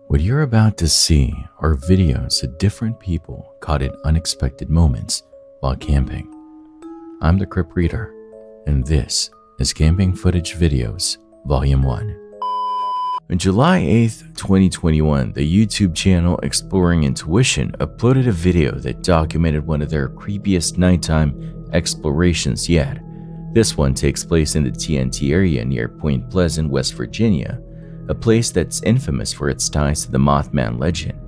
What you're about to see are videos of different people caught in unexpected moments while camping. I'm the Crypt Reader, and this is Camping Footage Videos, Volume 1. On July 8th, 2021, the YouTube channel Exploring Intuition uploaded a video that documented one of their creepiest nighttime explorations yet. This one takes place in the TNT area near Point Pleasant, West Virginia, a place that's infamous for its ties to the Mothman legend.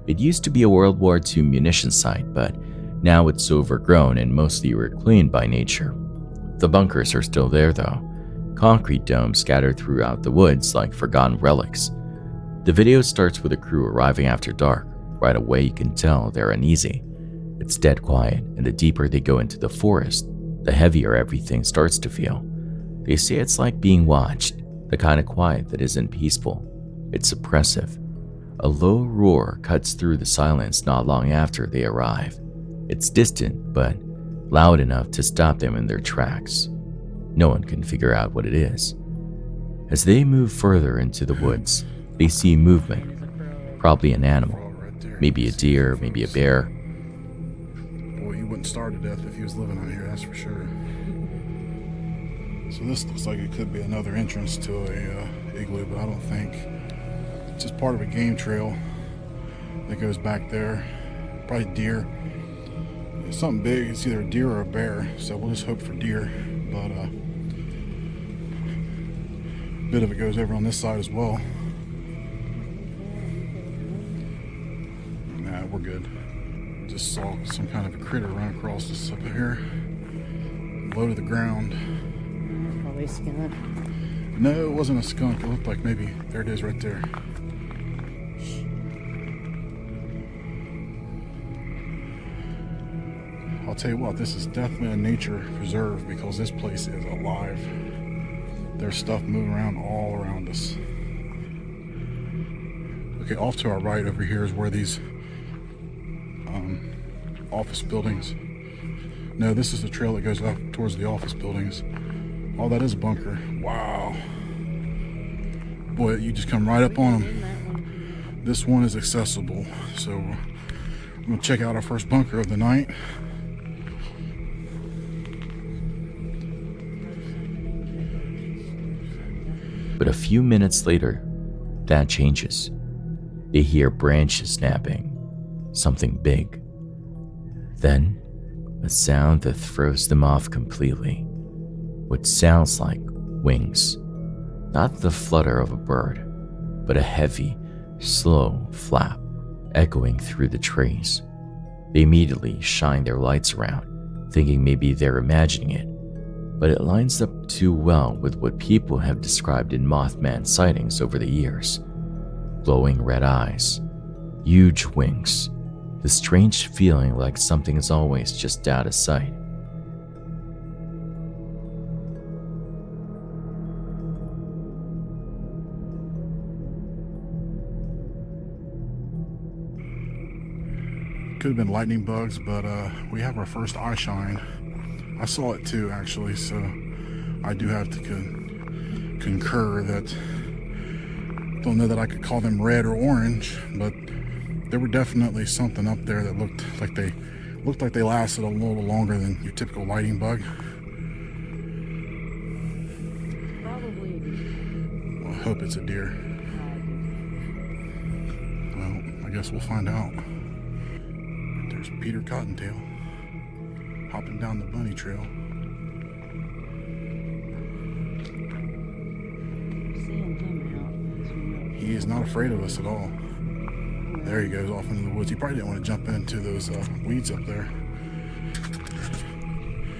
It used to be a World War II munition site, but now it's overgrown and mostly reclaimed by nature. The bunkers are still there though, concrete domes scattered throughout the woods like forgotten relics. The video starts with a crew arriving after dark. Right away you can tell they're uneasy. It's dead quiet, and the deeper they go into the forest, the heavier everything starts to feel. They say it's like being watched, the kind of quiet that isn't peaceful. It's oppressive. A low roar cuts through the silence not long after they arrive. It's distant, but loud enough to stop them in their tracks. No one can figure out what it is. As they move further into the woods, they see movement. Probably an animal. Maybe a deer, maybe a bear. Boy, he wouldn't starve to death if he was living out here, that's for sure. So this looks like it could be another entrance to a igloo, but I don't think. It's just part of a game trail that goes back there. Probably deer. It's something big. It's either a deer or a bear, so we'll just hope for deer. But a bit of it goes over on this side as well. Nah, we're good. Just saw some kind of a critter run across this up here, low to the ground. Probably a skunk. No, it wasn't a skunk. It looked like maybe, there it is right there. I'll tell you what, this is definitely a nature preserve because this place is alive. There's stuff moving around all around us. Okay, off to our right over here is where these office buildings. No, this is the trail that goes up towards the office buildings. Oh, that is a bunker. Wow. Boy, you just come right up on them. This one is accessible. So I'm gonna check out our first bunker of the night. But a few minutes later, that changes. They hear branches snapping, something big. Then, a sound that throws them off completely. What sounds like wings. Not the flutter of a bird, but a heavy, slow flap echoing through the trees. They immediately shine their lights around, thinking maybe they're imagining it, but it lines up too well with what people have described in Mothman sightings over the years. Glowing red eyes, huge wings, the strange feeling like something is always just out of sight. Could have been lightning bugs, but we have our first eye shine. I saw it too, actually, so I do have to concur that, don't know that I could call them red or orange, but there were definitely something up there that looked like they lasted a little longer than your typical lightning bug. Probably a deer. Well, I hope it's a deer. Well, I guess we'll find out. There's Peter Cottontail hopping down the bunny trail. Seeing him out. He is not afraid of us at all. There he goes off into the woods. He probably didn't want to jump into those weeds up there.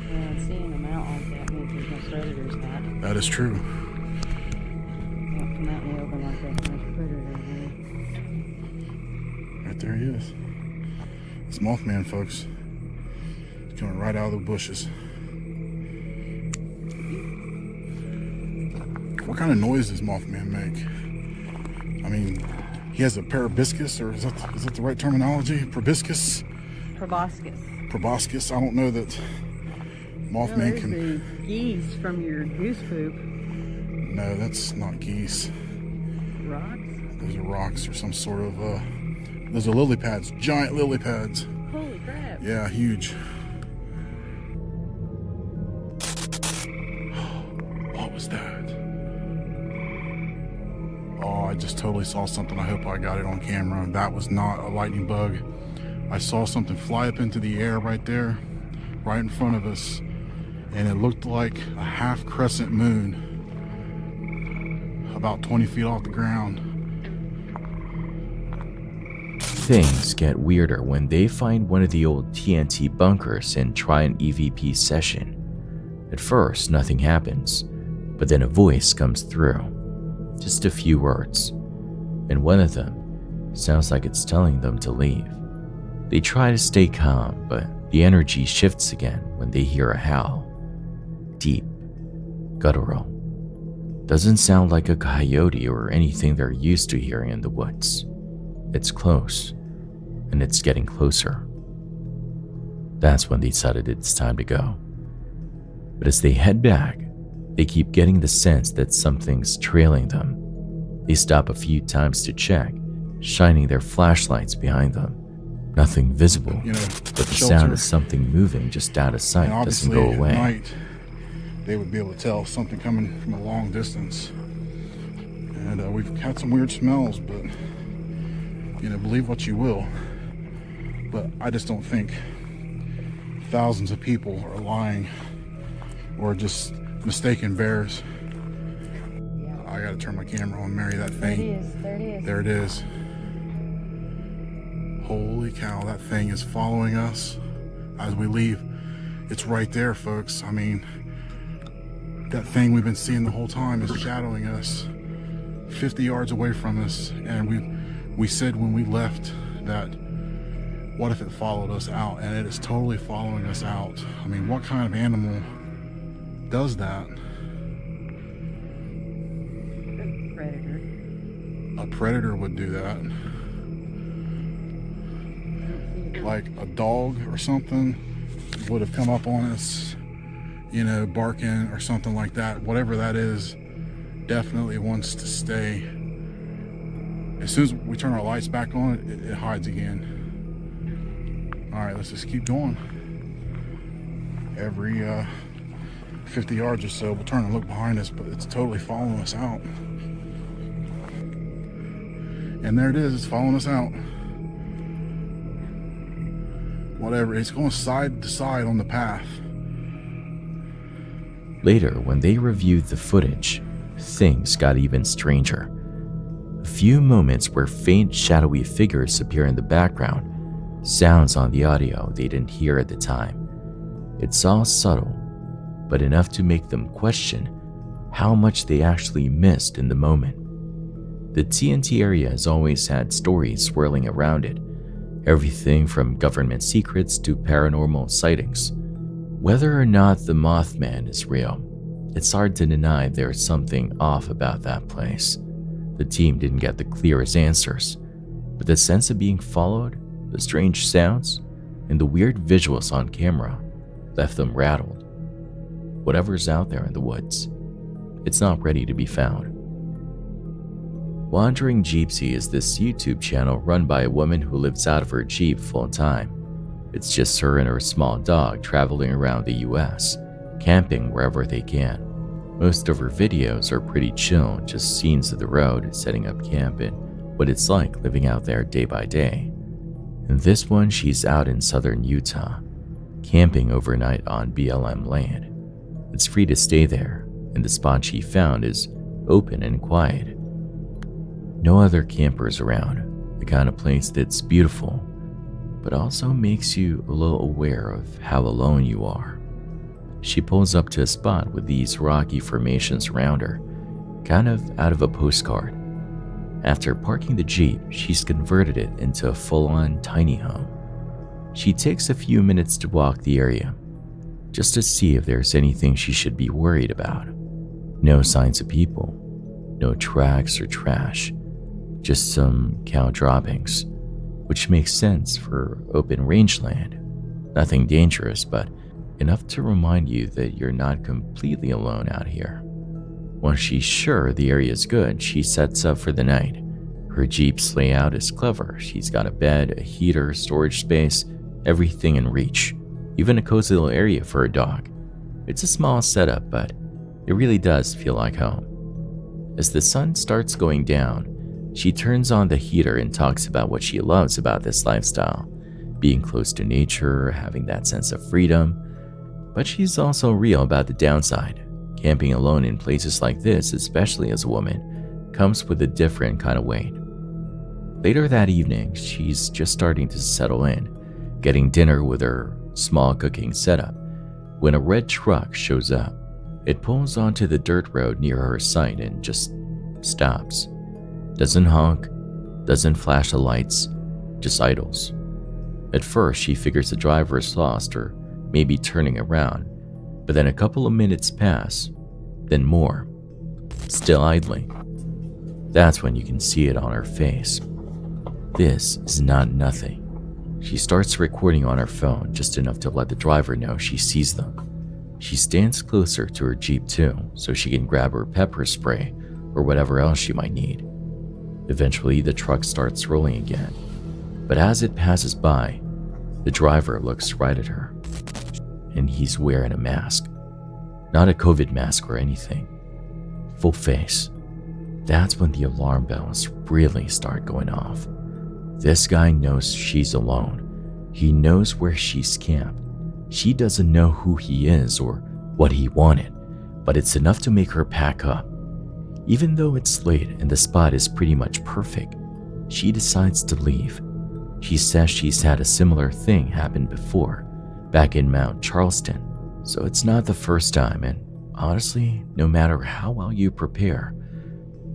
Yeah, seeing him out like that means there's no predators out. That is true. Don't come out in the open like that nice predator there. Right there he is. It's Mothman, folks. He's coming right out of the bushes. What kind of noise does Mothman make? I mean, he has a parabiscus, or is that the right terminology? Proboscis? Proboscis. Proboscis. I don't know that Mothman can. The geese from your goose poop. No, that's not geese. Rocks? Those are rocks or some sort of, those are lily pads, giant lily pads. Holy crap. Yeah, huge. What was that? Oh, I just totally saw something. I hope I got it on camera. That was not a lightning bug. I saw something fly up into the air right there, right in front of us, and it looked like a half crescent moon, about 20 feet off the ground. Things get weirder when they find one of the old TNT bunkers and try an EVP session. At first, nothing happens, but then a voice comes through. Just a few words, and one of them sounds like it's telling them to leave. They try to stay calm, but the energy shifts again when they hear a howl. Deep, guttural. Doesn't sound like a coyote or anything they're used to hearing in the woods. It's close, and it's getting closer. That's when they decided it's time to go. But as they head back, they keep getting the sense that something's trailing them. They stop a few times to check, shining their flashlights behind them. Nothing visible, but the sound of something moving just out of sight doesn't go away. At night, they would be able to tell something coming from a long distance. And we've had some weird smells, but believe what you will. But I just don't think thousands of people are lying or just mistaken bears. I gotta turn my camera on, Mary. That thing. There it is. There it is. Holy cow, that thing is following us as we leave. It's right there, folks. I mean, that thing we've been seeing the whole time is shadowing us 50 yards away from us. And we said when we left that, what if it followed us out? And it is totally following us out. I mean, what kind of animal does that? Predator. A predator would do that. Like a dog or something would have come up on us, barking or something like that. Whatever that is, definitely wants to stay. As soon as we turn our lights back on, it hides again. All right, let's just keep going. Every 50 yards or so, we'll turn and look behind us, but it's totally following us out. And there it is, it's following us out. Whatever, it's going side to side on the path. Later, when they reviewed the footage, things got even stranger. A few moments where faint shadowy figures appear in the background, sounds on the audio they didn't hear at the time. It's all subtle, but enough to make them question how much they actually missed in the moment. The TNT area has always had stories swirling around it, everything from government secrets to paranormal sightings. Whether or not the Mothman is real, it's hard to deny there's something off about that place. The team didn't get the clearest answers, but the sense of being followed, the strange sounds, and the weird visuals on camera left them rattled. Whatever's out there in the woods, it's not ready to be found. Wandering Jeepsy is this YouTube channel run by a woman who lives out of her Jeep full time. It's just her and her small dog traveling around the US, camping wherever they can. Most of her videos are pretty chill, just scenes of the road, setting up camp, and what it's like living out there day by day. In this one, she's out in southern Utah, camping overnight on BLM land. It's free to stay there, and the spot she found is open and quiet. No other campers around, the kind of place that's beautiful, but also makes you a little aware of how alone you are. She pulls up to a spot with these rocky formations around her, kind of out of a postcard. After parking the Jeep, she's converted it into a full-on tiny home. She takes a few minutes to walk the area, just to see if there's anything she should be worried about. No signs of people, no tracks or trash, just some cow droppings, which makes sense for open rangeland. Nothing dangerous, but enough to remind you that you're not completely alone out here. Once she's sure the area is good, she sets up for the night, Her Jeep's layout is clever. She's got a bed, a heater, storage space, everything in reach, even a cozy little area for a dog. It's a small setup, but it really does feel like home. As the sun starts going down, she turns on the heater and talks about what she loves about this lifestyle, being close to nature, having that sense of freedom. But she's also real about the downside. Camping alone in places like this, especially as a woman, comes with a different kind of weight. Later that evening, she's just starting to settle in, getting dinner with her small cooking setup, when a red truck shows up. It pulls onto the dirt road near her site and just stops. Doesn't honk, doesn't flash the lights, just idles. At first, she figures the driver is lost or maybe turning around, but then a couple of minutes pass, then more, still idling. That's when you can see it on her face. This is not nothing. She starts recording on her phone, just enough to let the driver know she sees them. She stands closer to her Jeep too, so she can grab her pepper spray or whatever else she might need. Eventually, the truck starts rolling again, but as it passes by, the driver looks right at her, and he's wearing a mask. Not a COVID mask or anything. Full face. That's when the alarm bells really start going off. This guy knows she's alone. He knows where she's camped. She doesn't know who he is or what he wanted, but it's enough to make her pack up. Even though it's late and the spot is pretty much perfect, she decides to leave. She says she's had a similar thing happen before, back in Mount Charleston, so it's not the first time, and honestly, no matter how well you prepare,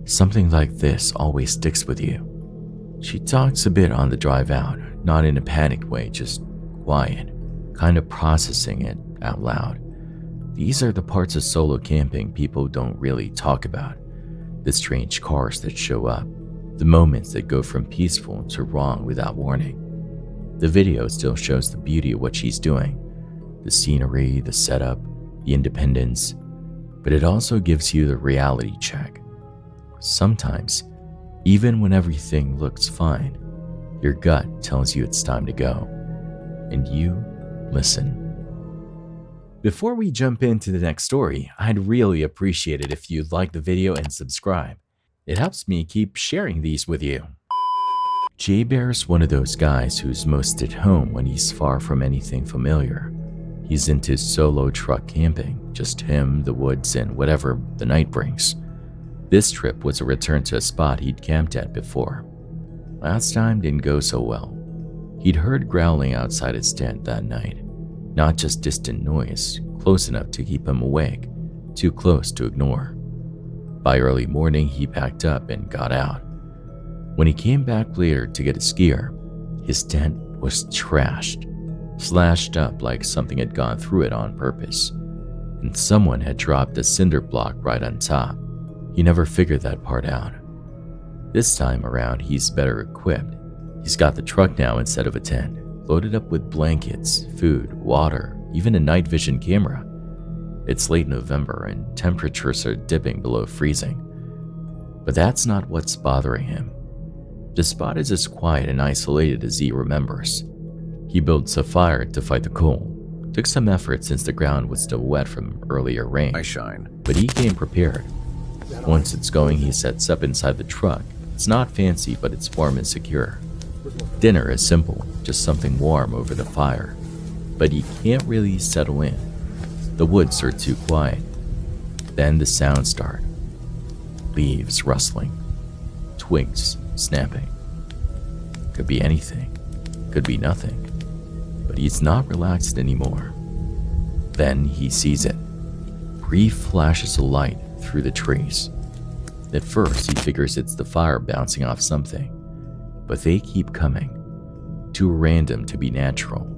something like this always sticks with you. She talks a bit on the drive out, not in a panicked way, just quiet, kind of processing it out loud. These are the parts of solo camping people don't really talk about. The strange cars that show up, the moments that go from peaceful to wrong without warning. The video still shows the beauty of what she's doing, the scenery, the setup, the independence, but it also gives you the reality check. Sometimes, even when everything looks fine, your gut tells you it's time to go, and you listen. Before we jump into the next story, I'd really appreciate it if you'd like the video and subscribe. It helps me keep sharing these with you. Jay Bear's one of those guys who's most at home when he's far from anything familiar. He's into solo truck camping, just him, the woods, and whatever the night brings. This trip was a return to a spot he'd camped at before. Last time didn't go so well. He'd heard growling outside his tent that night. Not just distant noise, close enough to keep him awake, too close to ignore. By early morning, he packed up and got out. When he came back later to get his gear, his tent was trashed, slashed up like something had gone through it on purpose, and someone had dropped a cinder block right on top. He never figured that part out. This time around, he's better equipped. He's got the truck now instead of a tent, loaded up with blankets, food, water, even a night vision camera. It's late November and temperatures are dipping below freezing. But that's not what's bothering him. The spot is as quiet and isolated as he remembers. He built a fire to fight the cold. Took some effort since the ground was still wet from earlier rain, but he came prepared. Once it's going, he sets up inside the truck. It's not fancy, but it's warm and secure. Dinner is simple, just something warm over the fire. But he can't really settle in. The woods are too quiet. Then the sounds start. Leaves rustling. Twigs snapping. Could be anything. Could be nothing. But he's not relaxed anymore. Then he sees it. Brief flashes of light through the trees. At first, he figures it's the fire bouncing off something. But they keep coming. Too random to be natural.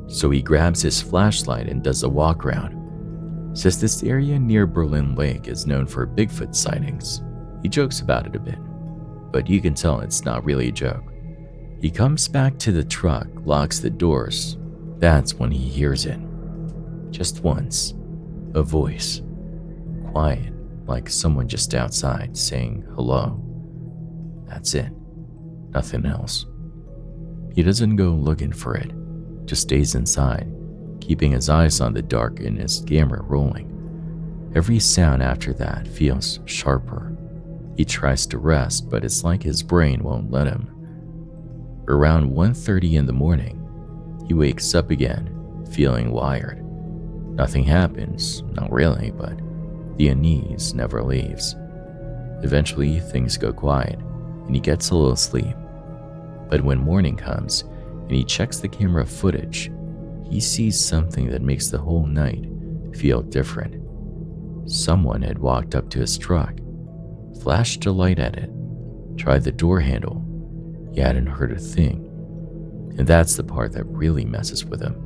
So he grabs his flashlight and does a walk around. Says this area near Berlin Lake is known for Bigfoot sightings. He jokes about it a bit, but you can tell it's not really a joke. He comes back to the truck, locks the doors. That's when he hears it. Just once, a voice. Quiet, like someone just outside saying hello. That's it. Nothing else. He doesn't go looking for it, just stays inside, keeping his eyes on the dark and his camera rolling. Every sound after that feels sharper. He tries to rest, but it's like his brain won't let him. Around 1:30 in the morning, he wakes up again, feeling wired. Nothing happens, not really, but the unease never leaves. Eventually, things go quiet, and he gets a little sleep. But when morning comes, and he checks the camera footage, he sees something that makes the whole night feel different. Someone had walked up to his truck, flashed a light at it, tried the door handle. He hadn't heard a thing. And that's the part that really messes with him.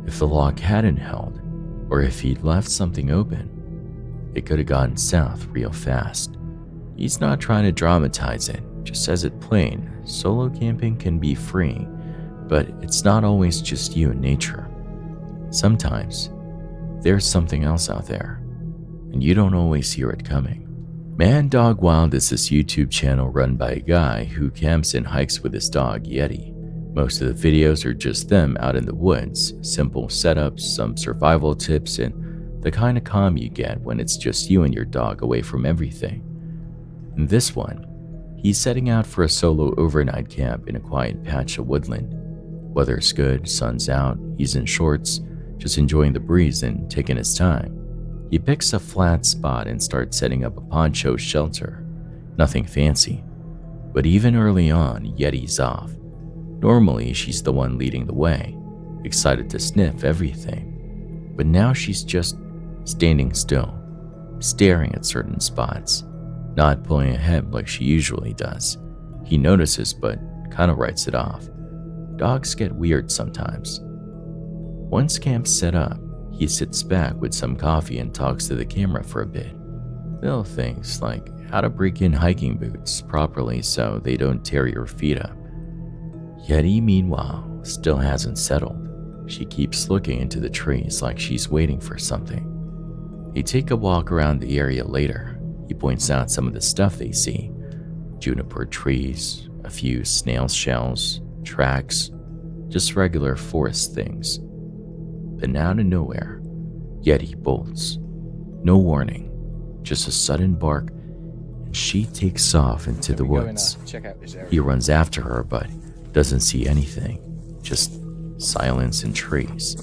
If the lock hadn't held, or if he'd left something open, it could have gone south real fast. He's not trying to dramatize it, just says it plain. Solo camping can be freeing, but it's not always just you and nature. Sometimes, there's something else out there, and you don't always hear it coming. Man Dog Wild is this YouTube channel run by a guy who camps and hikes with his dog, Yeti. Most of the videos are just them out in the woods, simple setups, some survival tips, and the kind of calm you get when it's just you and your dog away from everything. In this one, he's setting out for a solo overnight camp in a quiet patch of woodland. Weather's good, sun's out, he's in shorts, just enjoying the breeze and taking his time. He picks a flat spot and starts setting up a poncho shelter. Nothing fancy. But even early on, Yeti's off. Normally, she's the one leading the way, excited to sniff everything. But now she's just standing still, staring at certain spots, not pulling ahead like she usually does. He notices but kinda writes it off. Dogs get weird sometimes. Once camp's set up, he sits back with some coffee and talks to the camera for a bit. Little things like how to break in hiking boots properly so they don't tear your feet up. Yeti, meanwhile, still hasn't settled. She keeps looking into the trees like she's waiting for something. They take a walk around the area later. He points out some of the stuff they see. Juniper trees, a few snail shells, tracks, just regular forest things. But out of nowhere, Yeti bolts. No warning, just a sudden bark, and she takes off into the woods. He runs after her, but doesn't see anything, just silence and trees.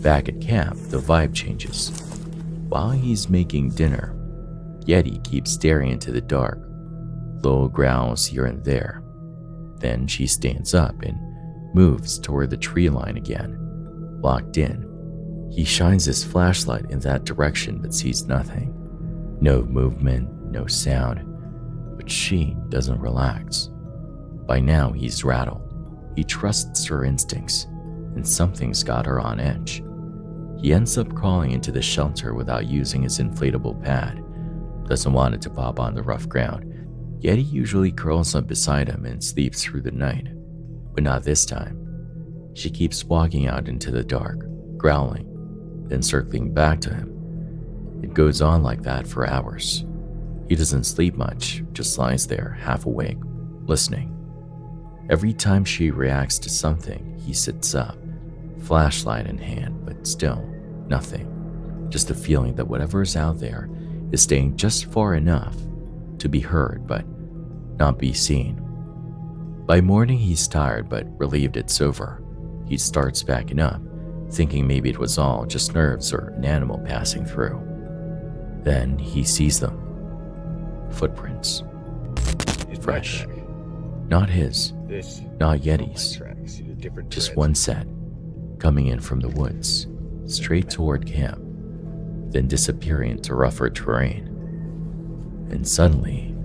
Back at camp, the vibe changes. While he's making dinner, Yeti keeps staring into the dark, low growls here and there. Then she stands up and moves toward the tree line again, locked in. He shines his flashlight in that direction but sees nothing. No movement, no sound, but she doesn't relax. By now he's rattled. He trusts her instincts, and something's got her on edge. He ends up crawling into the shelter without using his inflatable pad. Doesn't want it to pop on the rough ground. Yeti usually curls up beside him and sleeps through the night, but not this time. She keeps walking out into the dark, growling, then circling back to him. It goes on like that for hours. He doesn't sleep much, just lies there, half awake, listening. Every time she reacts to something, he sits up, flashlight in hand, but still, nothing. Just a feeling that whatever's out there is staying just far enough to be heard, but not be seen. By morning, he's tired, but relieved it's over. He starts backing up, thinking maybe it was all just nerves or an animal passing through. Then he sees them. Footprints. Fresh. Not his, not Yeti's, just one set, coming in from the woods, straight toward camp, then disappearing into rougher terrain. And suddenly,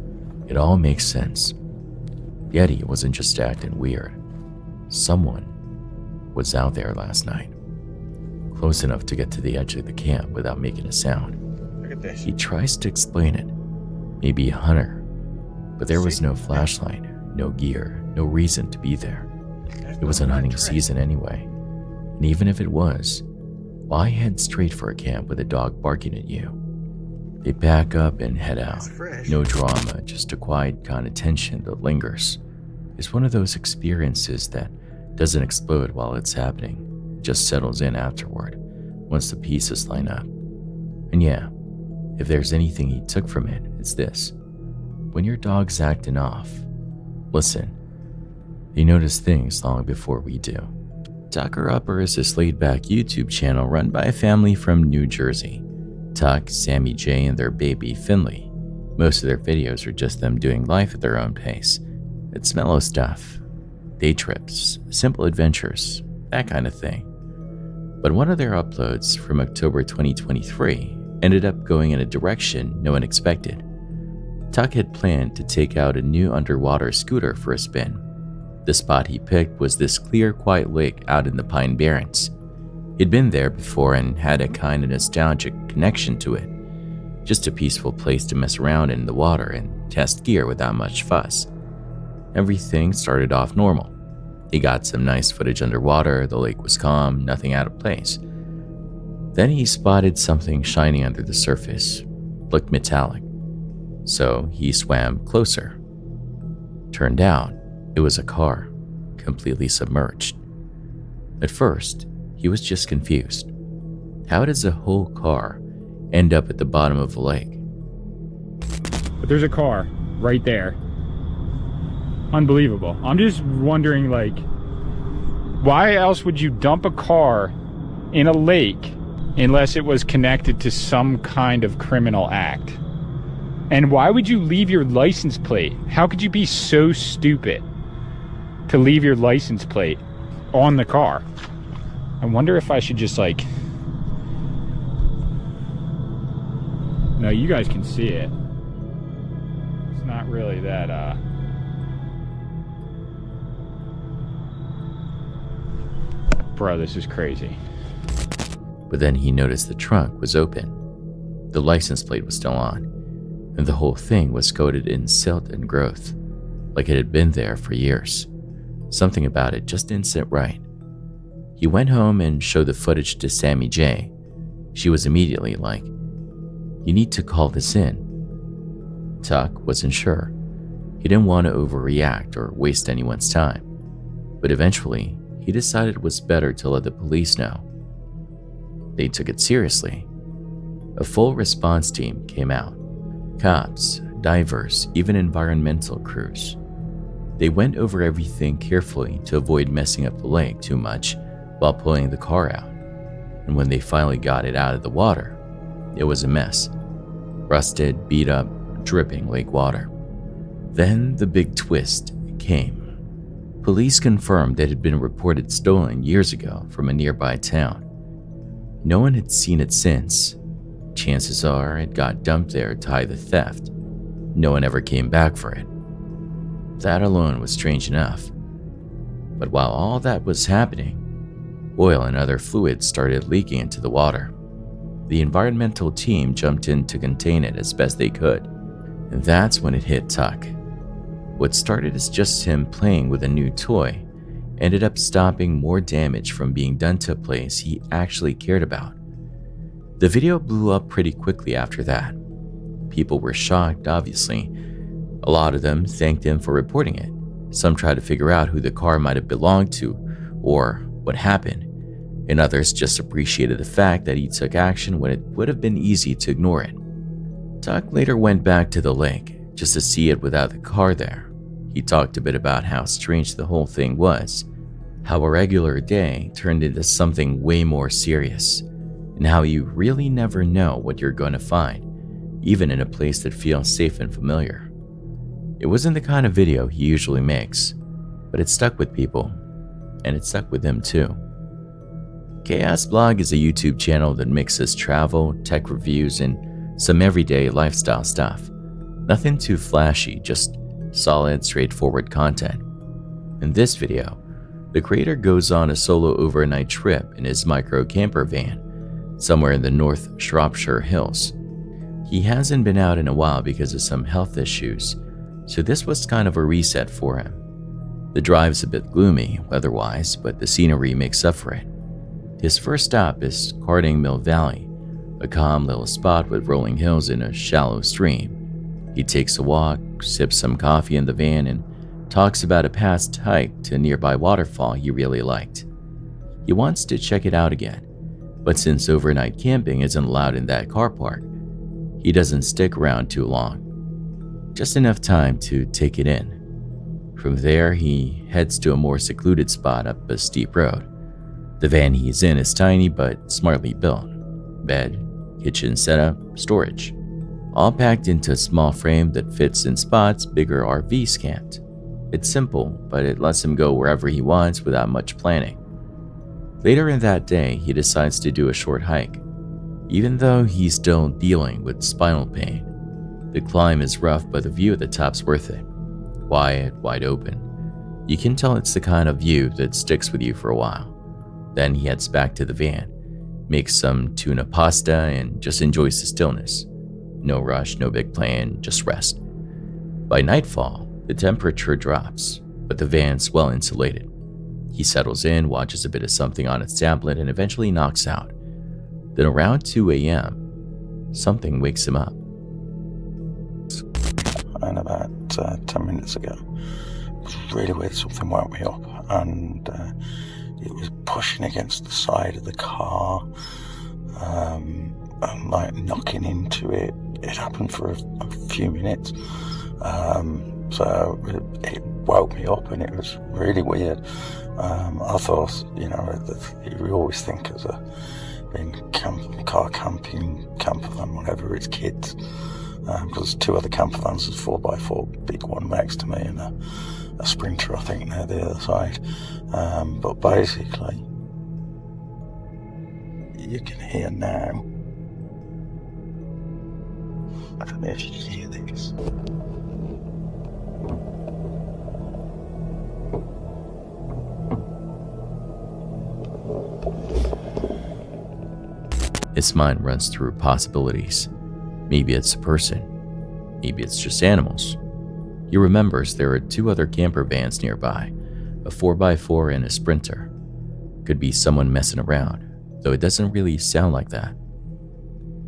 it all makes sense. Yeti wasn't just acting weird. Someone was out there last night, close enough to get to the edge of the camp without making a sound. Look at this. He tries to explain it, maybe a hunter, but there was no flashlight, no gear, no reason to be there. It wasn't hunting season anyway, and even if it was, why head straight for a camp with a dog barking at you? They pack up and head out. No drama, just a quiet kind of tension that lingers. It's one of those experiences that doesn't explode while it's happening. It just settles in afterward, once the pieces line up. And yeah, if there's anything he took from it, it's this. When your dog's acting off, listen. They notice things long before we do. Tucker Upper is this laid-back YouTube channel run by a family from New Jersey. Tuck, Sammy J, and their baby Finley. Most of their videos are just them doing life at their own pace. It's mellow stuff. Day trips, simple adventures, that kind of thing. But one of their uploads from October 2023 ended up going in a direction no one expected. Tuck had planned to take out a new underwater scooter for a spin. The spot he picked was this clear, quiet lake out in the Pine Barrens. He'd been there before and had a kind of nostalgic connection to it. Just a peaceful place to mess around in the water and test gear without much fuss. Everything started off normal. He got some nice footage underwater, the lake was calm, nothing out of place. Then he spotted something shining under the surface, looked metallic. So he swam closer. Turned out, it was a car, completely submerged. At first, he was just confused. How does a whole car end up at the bottom of the lake? But there's a car right there. Unbelievable. I'm just wondering, like, why else would you dump a car in a lake unless it was connected to some kind of criminal act? And why would you leave your license plate? How could you be so stupid to leave your license plate on the car? I wonder if I should just, like... No, you guys can see it. It's not really that, Bro, this is crazy. But then he noticed the trunk was open. The license plate was still on, and the whole thing was coated in silt and growth, like it had been there for years. Something about it just didn't sit right. He went home and showed the footage to Sammy J. She was immediately like, "You need to call this in." Tuck wasn't sure. He didn't want to overreact or waste anyone's time, but eventually he decided it was better to let the police know. They took it seriously. A full response team came out. Cops, divers, even environmental crews. They went over everything carefully to avoid messing up the lake too much while pulling the car out. And when they finally got it out of the water, it was a mess. Rusted, beat up, dripping lake water. Then the big twist came. Police confirmed that it had been reported stolen years ago from a nearby town. No one had seen it since. Chances are it got dumped there to hide the theft. No one ever came back for it. That alone was strange enough. But while all that was happening, oil and other fluids started leaking into the water. The environmental team jumped in to contain it as best they could, and that's when it hit Tuck. What started as just him playing with a new toy ended up stopping more damage from being done to a place he actually cared about. The video blew up pretty quickly after that. People were shocked, obviously. A lot of them thanked him for reporting it. Some tried to figure out who the car might have belonged to or what happened, and others just appreciated the fact that he took action when it would have been easy to ignore it. Tuck later went back to the lake just to see it without the car there. He talked a bit about how strange the whole thing was, how a regular day turned into something way more serious, and how you really never know what you're going to find, even in a place that feels safe and familiar. It wasn't the kind of video he usually makes, but it stuck with people, and it stuck with him too. Chaos Blog is a YouTube channel that mixes travel, tech reviews, and some everyday lifestyle stuff. Nothing too flashy, just solid, straightforward content. In this video, the creator goes on a solo overnight trip in his micro camper van, somewhere in the North Shropshire Hills. He hasn't been out in a while because of some health issues, so this was kind of a reset for him. The drive's a bit gloomy weather-wise, but the scenery makes up for it. His first stop is Carding Mill Valley, a calm little spot with rolling hills and a shallow stream. He takes a walk, sips some coffee in the van, and talks about a past hike to a nearby waterfall he really liked. He wants to check it out again, but since overnight camping isn't allowed in that car park, he doesn't stick around too long. Just enough time to take it in. From there, he heads to a more secluded spot up a steep road. The van he's in is tiny but smartly built. Bed, kitchen setup, storage. All packed into a small frame that fits in spots bigger RVs can't. It's simple, but it lets him go wherever he wants without much planning. Later in that day, he decides to do a short hike. Even though he's still dealing with spinal pain, the climb is rough, but the view at the top's worth it. Quiet, wide open. You can tell it's the kind of view that sticks with you for a while. Then he heads back to the van, makes some tuna pasta, and just enjoys the stillness. No rush, no big plan, just rest. By nightfall, the temperature drops, but the van's well insulated. He settles in, watches a bit of something on his tablet, and eventually knocks out. Then around 2 a.m., something wakes him up. And about 10 minutes ago, it was really weird, something woke me up, and it was pushing against the side of the car, and like knocking into it. It happened for a few minutes, so it woke me up, and it was really weird. I thought, you always think as being car camping, camper van, whatever, it's kids. Because two other camper vans, there's 4x4, big one next to me, and a Sprinter, I think, near the other side. But basically, you can hear now. I don't know if you can hear this. His mind runs through possibilities. Maybe it's a person. Maybe it's just animals. He remembers there are two other camper vans nearby, a 4x4 and a Sprinter. Could be someone messing around, though it doesn't really sound like that.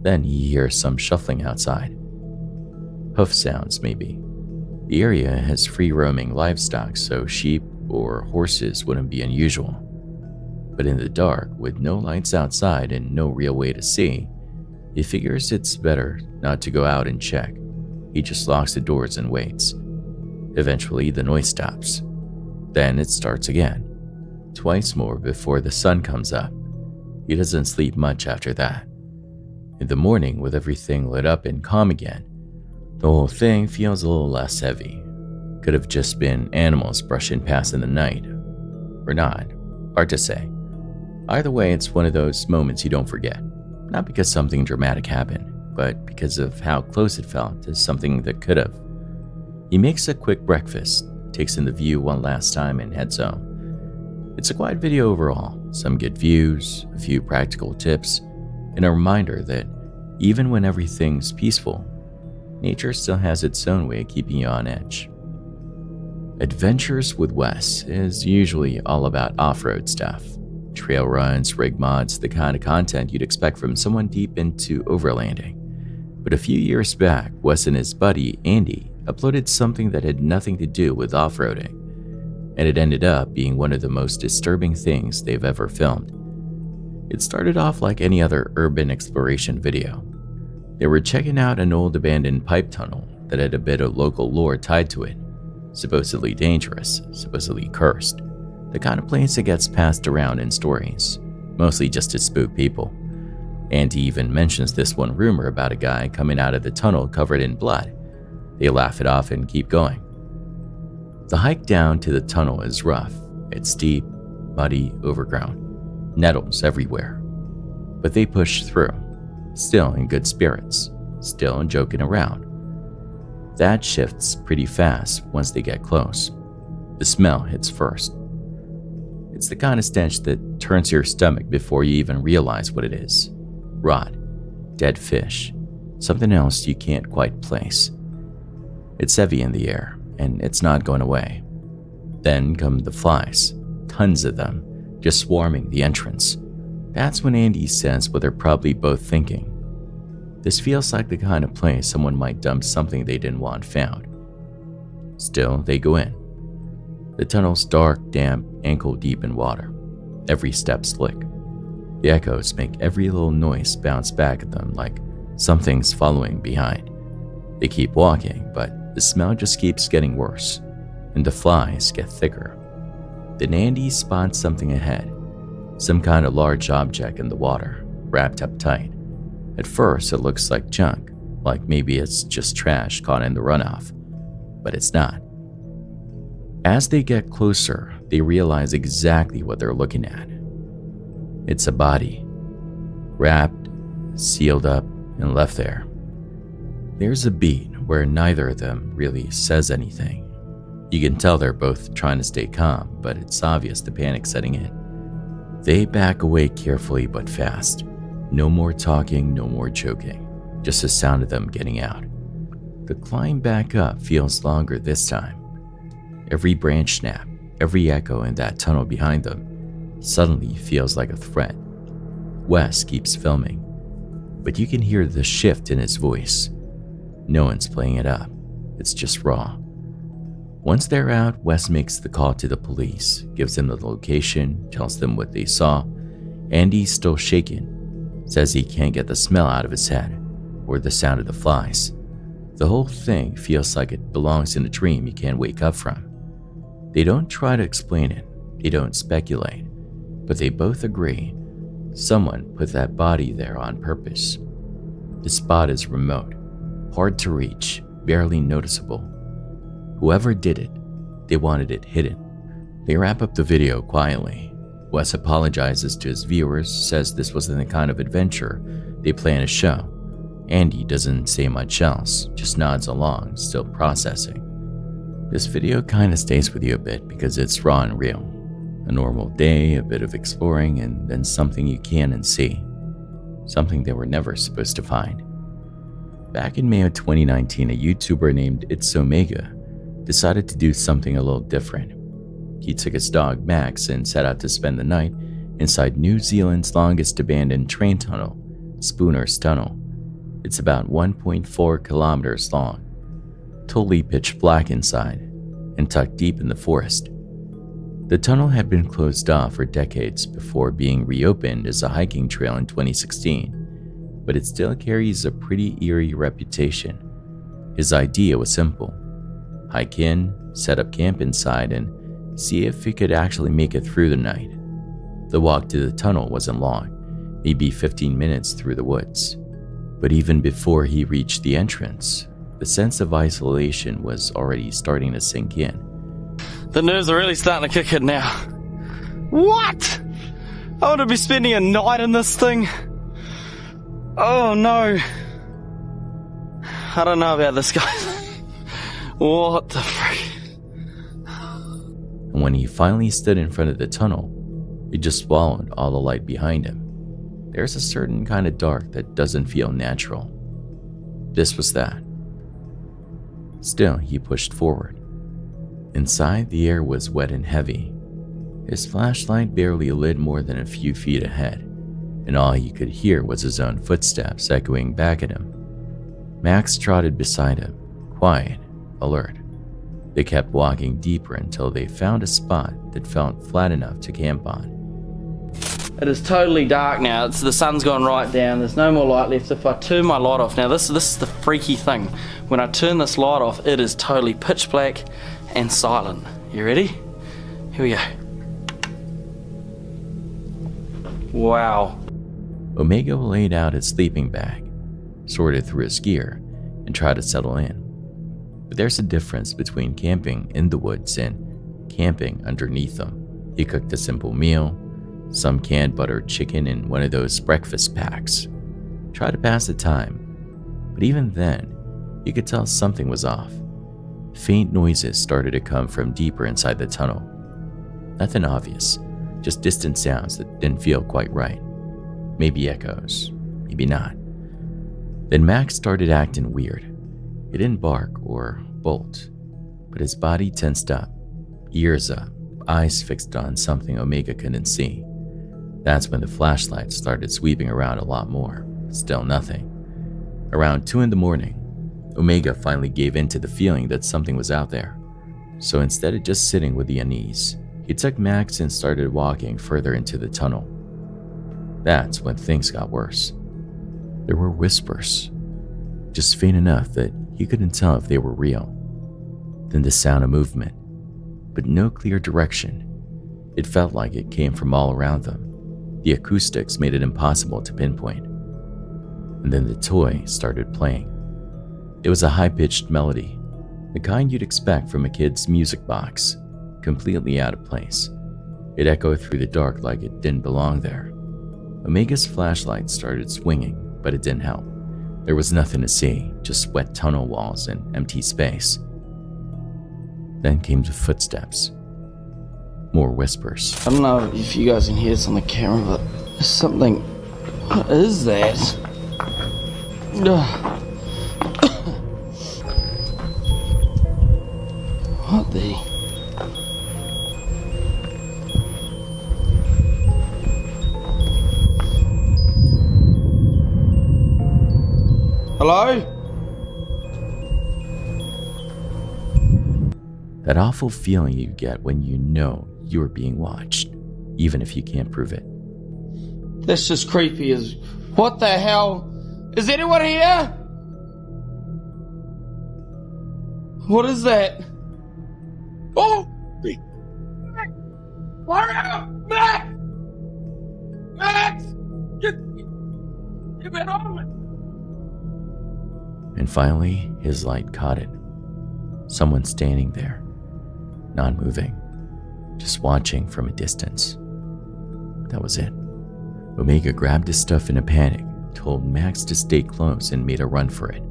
Then he hears some shuffling outside. Hoof sounds, maybe. The area has free-roaming livestock, so sheep or horses wouldn't be unusual. But in the dark, with no lights outside and no real way to see, he figures it's better not to go out and check. He just locks the doors and waits. Eventually, the noise stops. Then it starts again. Twice more before the sun comes up. He doesn't sleep much after that. In the morning, with everything lit up and calm again, the whole thing feels a little less heavy. Could have just been animals brushing past in the night. Or not. Hard to say. Either way, it's one of those moments you don't forget. Not because something dramatic happened, but because of how close it felt to something that could have. He makes a quick breakfast, takes in the view one last time, and heads home. It's a quiet video overall, some good views, a few practical tips, and a reminder that even when everything's peaceful, nature still has its own way of keeping you on edge. Adventures with Wes is usually all about off-road stuff. Trail runs, rig mods, the kind of content you'd expect from someone deep into overlanding. But a few years back, Wes and his buddy, Andy, uploaded something that had nothing to do with off-roading, and it ended up being one of the most disturbing things they've ever filmed. It started off like any other urban exploration video. They were checking out an old abandoned pipe tunnel that had a bit of local lore tied to it. Supposedly dangerous, supposedly cursed. The kind of place that gets passed around in stories, mostly just to spook people. And he even mentions this one rumor about a guy coming out of the tunnel covered in blood. They laugh it off and keep going. The hike down to the tunnel is rough. It's steep, muddy, overgrown, nettles everywhere. But they push through, still in good spirits, still joking around. That shifts pretty fast once they get close. The smell hits first. It's the kind of stench that turns your stomach before you even realize what it is. Rot, dead fish, something else you can't quite place. It's heavy in the air, and it's not going away. Then come the flies, tons of them, just swarming the entrance. That's when Andy says what they're probably both thinking. This feels like the kind of place someone might dump something they didn't want found. Still, they go in. The tunnel's dark, damp, ankle-deep in water. Every step slick. The echoes make every little noise bounce back at them like something's following behind. They keep walking, but the smell just keeps getting worse, and the flies get thicker. Then Andy spots something ahead, some kind of large object in the water, wrapped up tight. At first, it looks like junk, like maybe it's just trash caught in the runoff, but it's not. As they get closer, they realize exactly what they're looking at. It's a body, wrapped, sealed up, and left there. There's a beat where neither of them really says anything. You can tell they're both trying to stay calm, but it's obvious the panic's setting in. They back away carefully but fast. No more talking, no more joking, just the sound of them getting out. The climb back up feels longer this time. Every branch snap, every echo in that tunnel behind them suddenly feels like a threat. Wes keeps filming, but you can hear the shift in his voice. No one's playing it up, it's just raw. Once they're out, Wes makes the call to the police, gives them the location, tells them what they saw. Andy's still shaken, says he can't get the smell out of his head, or the sound of the flies. The whole thing feels like it belongs in a dream you can't wake up from. They don't try to explain it, they don't speculate, but they both agree someone put that body there on purpose. The spot is remote, hard to reach, barely noticeable. Whoever did it, they wanted it hidden. They wrap up the video quietly. Wes apologizes to his viewers, says this wasn't the kind of adventure they plan to show. Andy doesn't say much else, just nods along, still processing. This video kinda stays with you a bit because it's raw and real. A normal day, a bit of exploring, and then something you can and see. Something they were never supposed to find. Back in May of 2019, a YouTuber named It's Omega decided to do something a little different. He took his dog Max and set out to spend the night inside New Zealand's longest abandoned train tunnel, Spooner's Tunnel. It's about 1.4 kilometers long, totally pitch black inside, and tucked deep in the forest. The tunnel had been closed off for decades before being reopened as a hiking trail in 2016, but it still carries a pretty eerie reputation. His idea was simple: hike in, set up camp inside, and see if he could actually make it through the night. The walk to the tunnel wasn't long, maybe 15 minutes through the woods. But even before he reached the entrance, the sense of isolation was already starting to sink in. The nerves are really starting to kick in now. What? I want to be spending a night in this thing. Oh no. I don't know about this, guys. What the frick? And when he finally stood in front of the tunnel, he just swallowed all the light behind him. There's a certain kind of dark that doesn't feel natural. This was that. Still, he pushed forward. Inside, the air was wet and heavy. His flashlight barely lit more than a few feet ahead, and all he could hear was his own footsteps echoing back at him. Max trotted beside him, quiet, alert. They kept walking deeper until they found a spot that felt flat enough to camp on. It is totally dark now. The sun's gone right down. There's no more light left. If I turn my light off, now this is the freaky thing. When I turn this light off, it is totally pitch black and silent. You ready? Here we go. Wow. Omega laid out his sleeping bag, sorted through his gear, and tried to settle in. But there's a difference between camping in the woods and camping underneath them. He cooked a simple meal, some canned buttered chicken in one of those breakfast packs. Tried to pass the time, but even then, you could tell something was off. Faint noises started to come from deeper inside the tunnel. Nothing obvious, just distant sounds that didn't feel quite right. Maybe echoes, maybe not. Then Max started acting weird. He didn't bark or bolt, but his body tensed up, ears up, eyes fixed on something Omega couldn't see. That's when the flashlight started sweeping around a lot more. Still nothing. Around 2 in the morning, Omega finally gave in to the feeling that something was out there. So instead of just sitting with the unease, he took Max and started walking further into the tunnel. That's when things got worse. There were whispers, just faint enough that he couldn't tell if they were real. Then the sound of movement, but no clear direction. It felt like it came from all around them. The acoustics made it impossible to pinpoint. And then the toy started playing. It was a high-pitched melody, the kind you'd expect from a kid's music box, completely out of place. It echoed through the dark like it didn't belong there. Omega's flashlight started swinging, but it didn't help. There was nothing to see, just wet tunnel walls and empty space. Then came the footsteps. More whispers. I don't know if you guys can hear this on the camera, but there's something. What is that? What the? Hello? That awful feeling you get when you know you're being watched, even if you can't prove it. That's just creepy as... What the hell? Is anyone here? What is that? Oh! Fire out! Max! Max! Get it on me! And finally, his light caught it. Someone standing there, not moving, just watching from a distance. That was it. Omega grabbed his stuff in a panic, told Max to stay close, and made a run for it.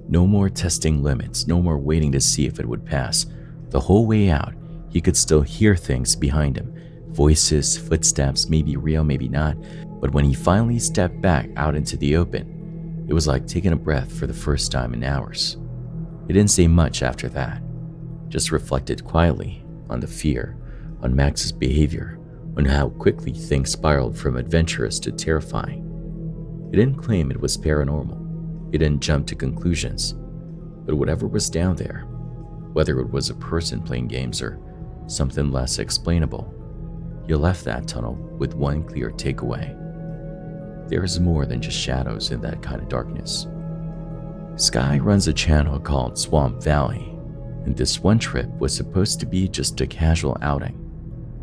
No more testing limits, no more waiting to see if it would pass. The whole way out, he could still hear things behind him. Voices, footsteps, maybe real, maybe not. But when he finally stepped back out into the open, it was like taking a breath for the first time in hours. He didn't say much after that, just reflected quietly on the fear, on Max's behavior, on how quickly things spiraled from adventurous to terrifying. He didn't claim it was paranormal. He didn't jump to conclusions. But whatever was down there, whether it was a person playing games or something less explainable, he left that tunnel with one clear takeaway. There is more than just shadows in that kind of darkness. Sky runs a channel called Swamp Valley, and this one trip was supposed to be just a casual outing.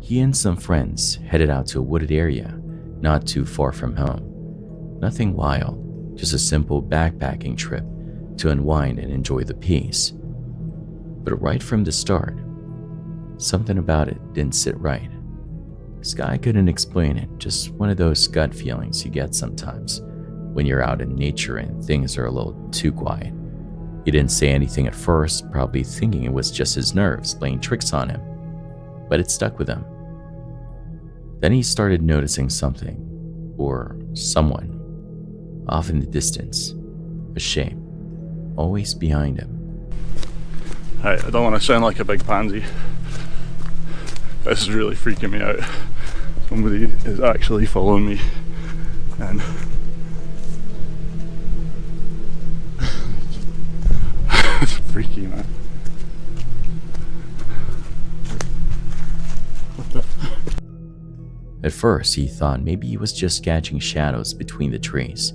He and some friends headed out to a wooded area not too far from home. Nothing wild, just a simple backpacking trip to unwind and enjoy the peace. But right from the start, something about it didn't sit right. Sky couldn't explain it, just one of those gut feelings you get sometimes when you're out in nature and things are a little too quiet. He didn't say anything at first, probably thinking it was just his nerves playing tricks on him, but it stuck with him. Then he started noticing something, or someone, off in the distance, a shape, always behind him. Hey, I don't want to sound like a big pansy. This is really freaking me out. Somebody is actually following me, and it's freaky, man. At first, he thought maybe he was just catching shadows between the trees,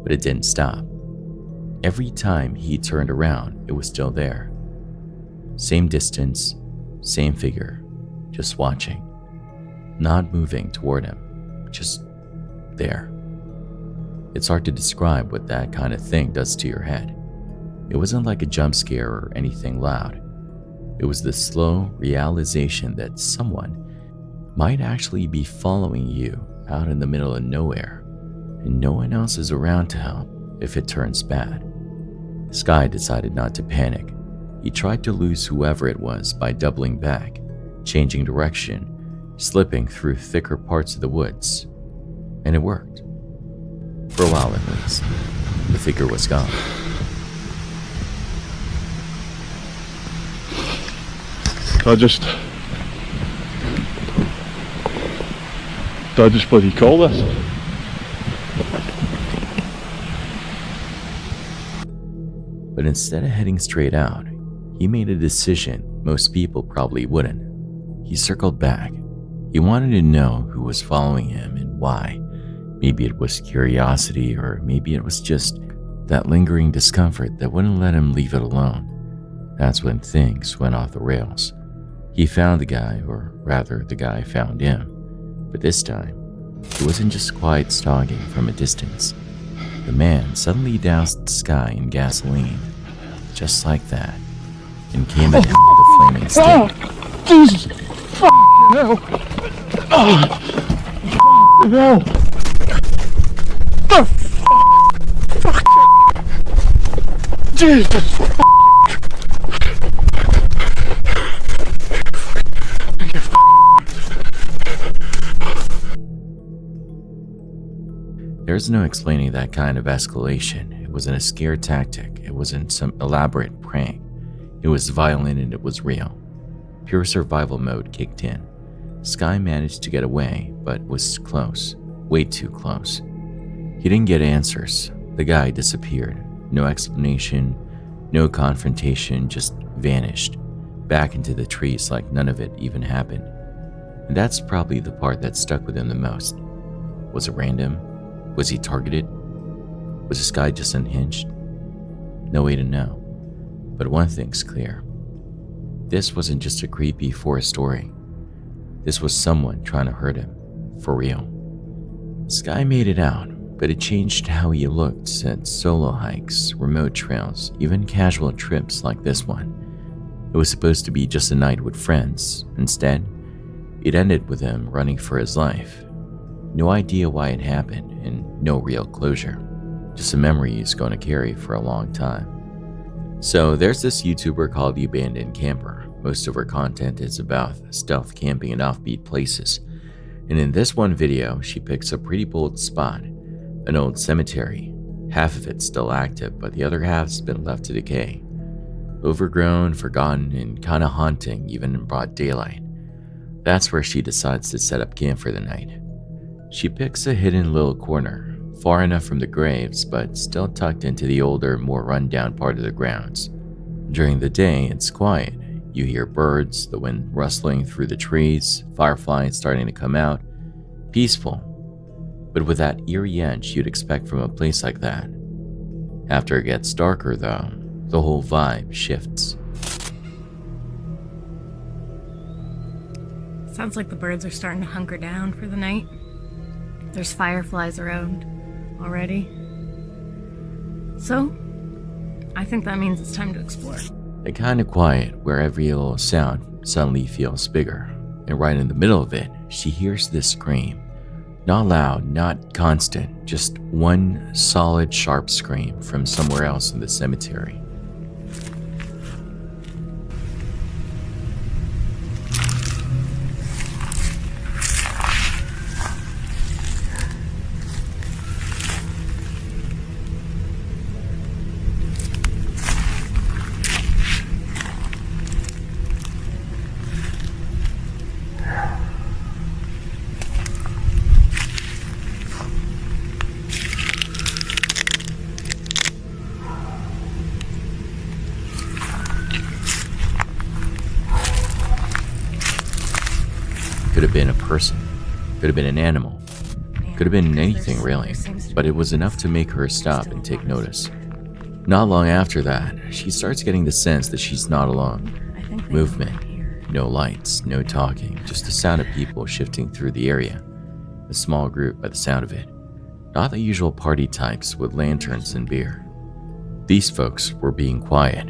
but it didn't stop. Every time he turned around, it was still there. Same distance, same figure, just watching, not moving toward him, just there. It's hard to describe what that kind of thing does to your head. It wasn't like a jump scare or anything loud. It was the slow realization that someone might actually be following you out in the middle of nowhere, and no one else is around to help if it turns bad. Sky decided not to panic. He tried to lose whoever it was by doubling back, changing direction, slipping through thicker parts of the woods, and it worked. For a while at least, the figure was gone. Did I just bloody call this? But instead of heading straight out, he made a decision most people probably wouldn't. He circled back. He wanted to know who was following him and why. Maybe it was curiosity, or maybe it was just that lingering discomfort that wouldn't let him leave it alone. That's when things went off the rails. He found the guy, or rather the guy found him. But this time, it wasn't just quiet stalking from a distance. The man suddenly doused Sky in gasoline, just like that, and came at him with a flaming stick. Jesus! No! No! Fuck! Jesus! There's no explaining that kind of escalation. It wasn't a scare tactic. It wasn't some elaborate prank. It was violent and it was real. Pure survival mode kicked in. Sky managed to get away, but was close. Way too close. He didn't get answers. The guy disappeared. No explanation, no confrontation, just vanished. Back into the trees like none of it even happened. And that's probably the part that stuck with him the most. Was it random? Was he targeted? Was this guy just unhinged? No way to know. But one thing's clear. This wasn't just a creepy forest story. This was someone trying to hurt him. For real. Sky made it out, but it changed how he looked at solo hikes, remote trails, even casual trips like this one. It was supposed to be just a night with friends. Instead, it ended with him running for his life. No idea why it happened, and no real closure. Just a memory he's going to carry for a long time. So there's this YouTuber called The Abandoned Camper. Most of her content is about stealth camping in offbeat places. And in this one video, she picks a pretty bold spot. An old cemetery. Half of it's still active, but the other half's been left to decay. Overgrown, forgotten, and kinda haunting even in broad daylight. That's where she decides to set up camp for the night. She picks a hidden little corner, far enough from the graves, but still tucked into the older, more run-down part of the grounds. During the day, it's quiet. You hear birds, the wind rustling through the trees, fireflies starting to come out. Peaceful, but with that eerie edge you'd expect from a place like that. After it gets darker, though, the whole vibe shifts. Sounds like the birds are starting to hunker down for the night. There's fireflies around already. So, I think that means it's time to explore. The kind of quiet where every little sound suddenly feels bigger. And right in the middle of it, she hears this scream. Not loud, not constant, just one solid, sharp scream from somewhere else in the cemetery. Could have been a person, could have been an animal, could have been anything really, but it was enough to make her stop and take notice. Not long after that, she starts getting the sense that she's not alone. Movement, no lights, no talking, just the sound of people shifting through the area. A small group by the sound of it. Not the usual party types with lanterns and beer. These folks were being quiet,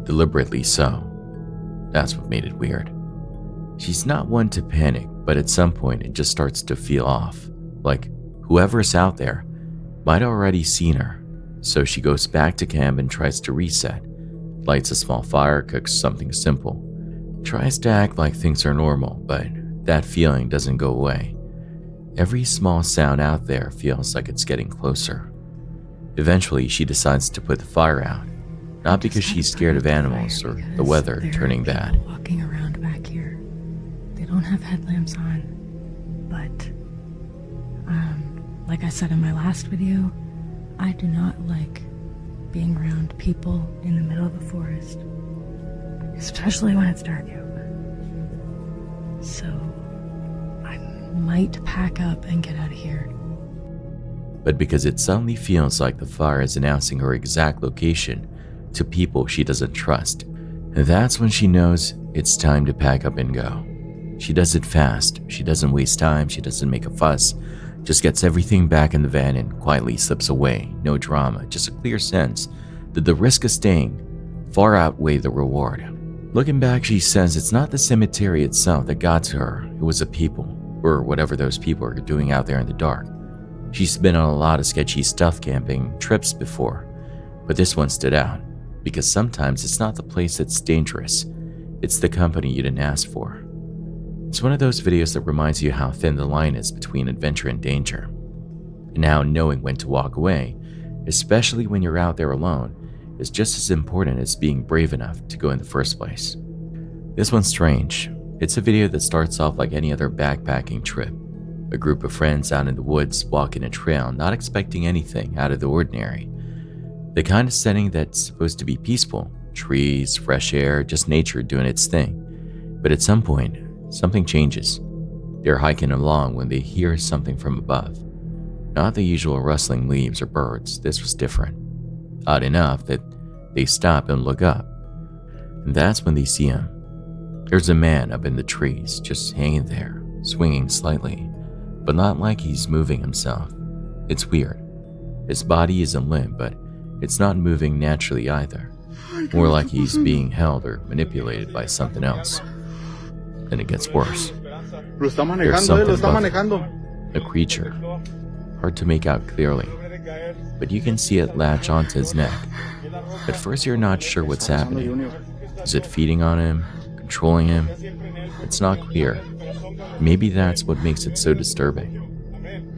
deliberately so. That's what made it weird. She's not one to panic, but at some point it just starts to feel off. Like whoever's out there might have already seen her. So she goes back to camp and tries to reset. Lights a small fire, cooks something simple. Tries to act like things are normal, but that feeling doesn't go away. Every small sound out there feels like it's getting closer. Eventually, she decides to put the fire out. Not because she's scared of animals or the weather turning bad. Walking around back here. They don't have headlamps on, but like I said in my last video, I do not like being around people in the middle of the forest, especially when it's dark out. So I might pack up and get out of here. But because it suddenly feels like the fire is announcing her exact location to people she doesn't trust, that's when she knows it's time to pack up and go. She does it fast. She doesn't waste time. She doesn't make a fuss. Just gets everything back in the van and quietly slips away. No drama, just a clear sense that the risk of staying far outweigh the reward. Looking back, she says it's not the cemetery itself that got to her. It was the people, or whatever those people are doing out there in the dark. She's been on a lot of sketchy stealth camping trips before, but this one stood out because sometimes it's not the place that's dangerous, it's the company you didn't ask for. It's one of those videos that reminds you how thin the line is between adventure and danger, and how knowing when to walk away, especially when you're out there alone, is just as important as being brave enough to go in the first place. This one's strange. It's a video that starts off like any other backpacking trip. A group of friends out in the woods walking a trail, not expecting anything out of the ordinary. The kind of setting that's supposed to be peaceful, trees, fresh air, just nature doing its thing. But at some point, something changes. They're hiking along when they hear something from above. Not the usual rustling leaves or birds, this was different. Odd enough that they stop and look up. And that's when they see him. There's a man up in the trees, just hanging there, swinging slightly, but not like he's moving himself. It's weird. His body isn't limp, but it's not moving naturally either. More like he's being held or manipulated by something else. Then it gets worse. There's something above him. A creature. Hard to make out clearly, but you can see it latch onto his neck. At first you're not sure what's happening. Is it feeding on him? Controlling him? It's not clear. Maybe that's what makes it so disturbing.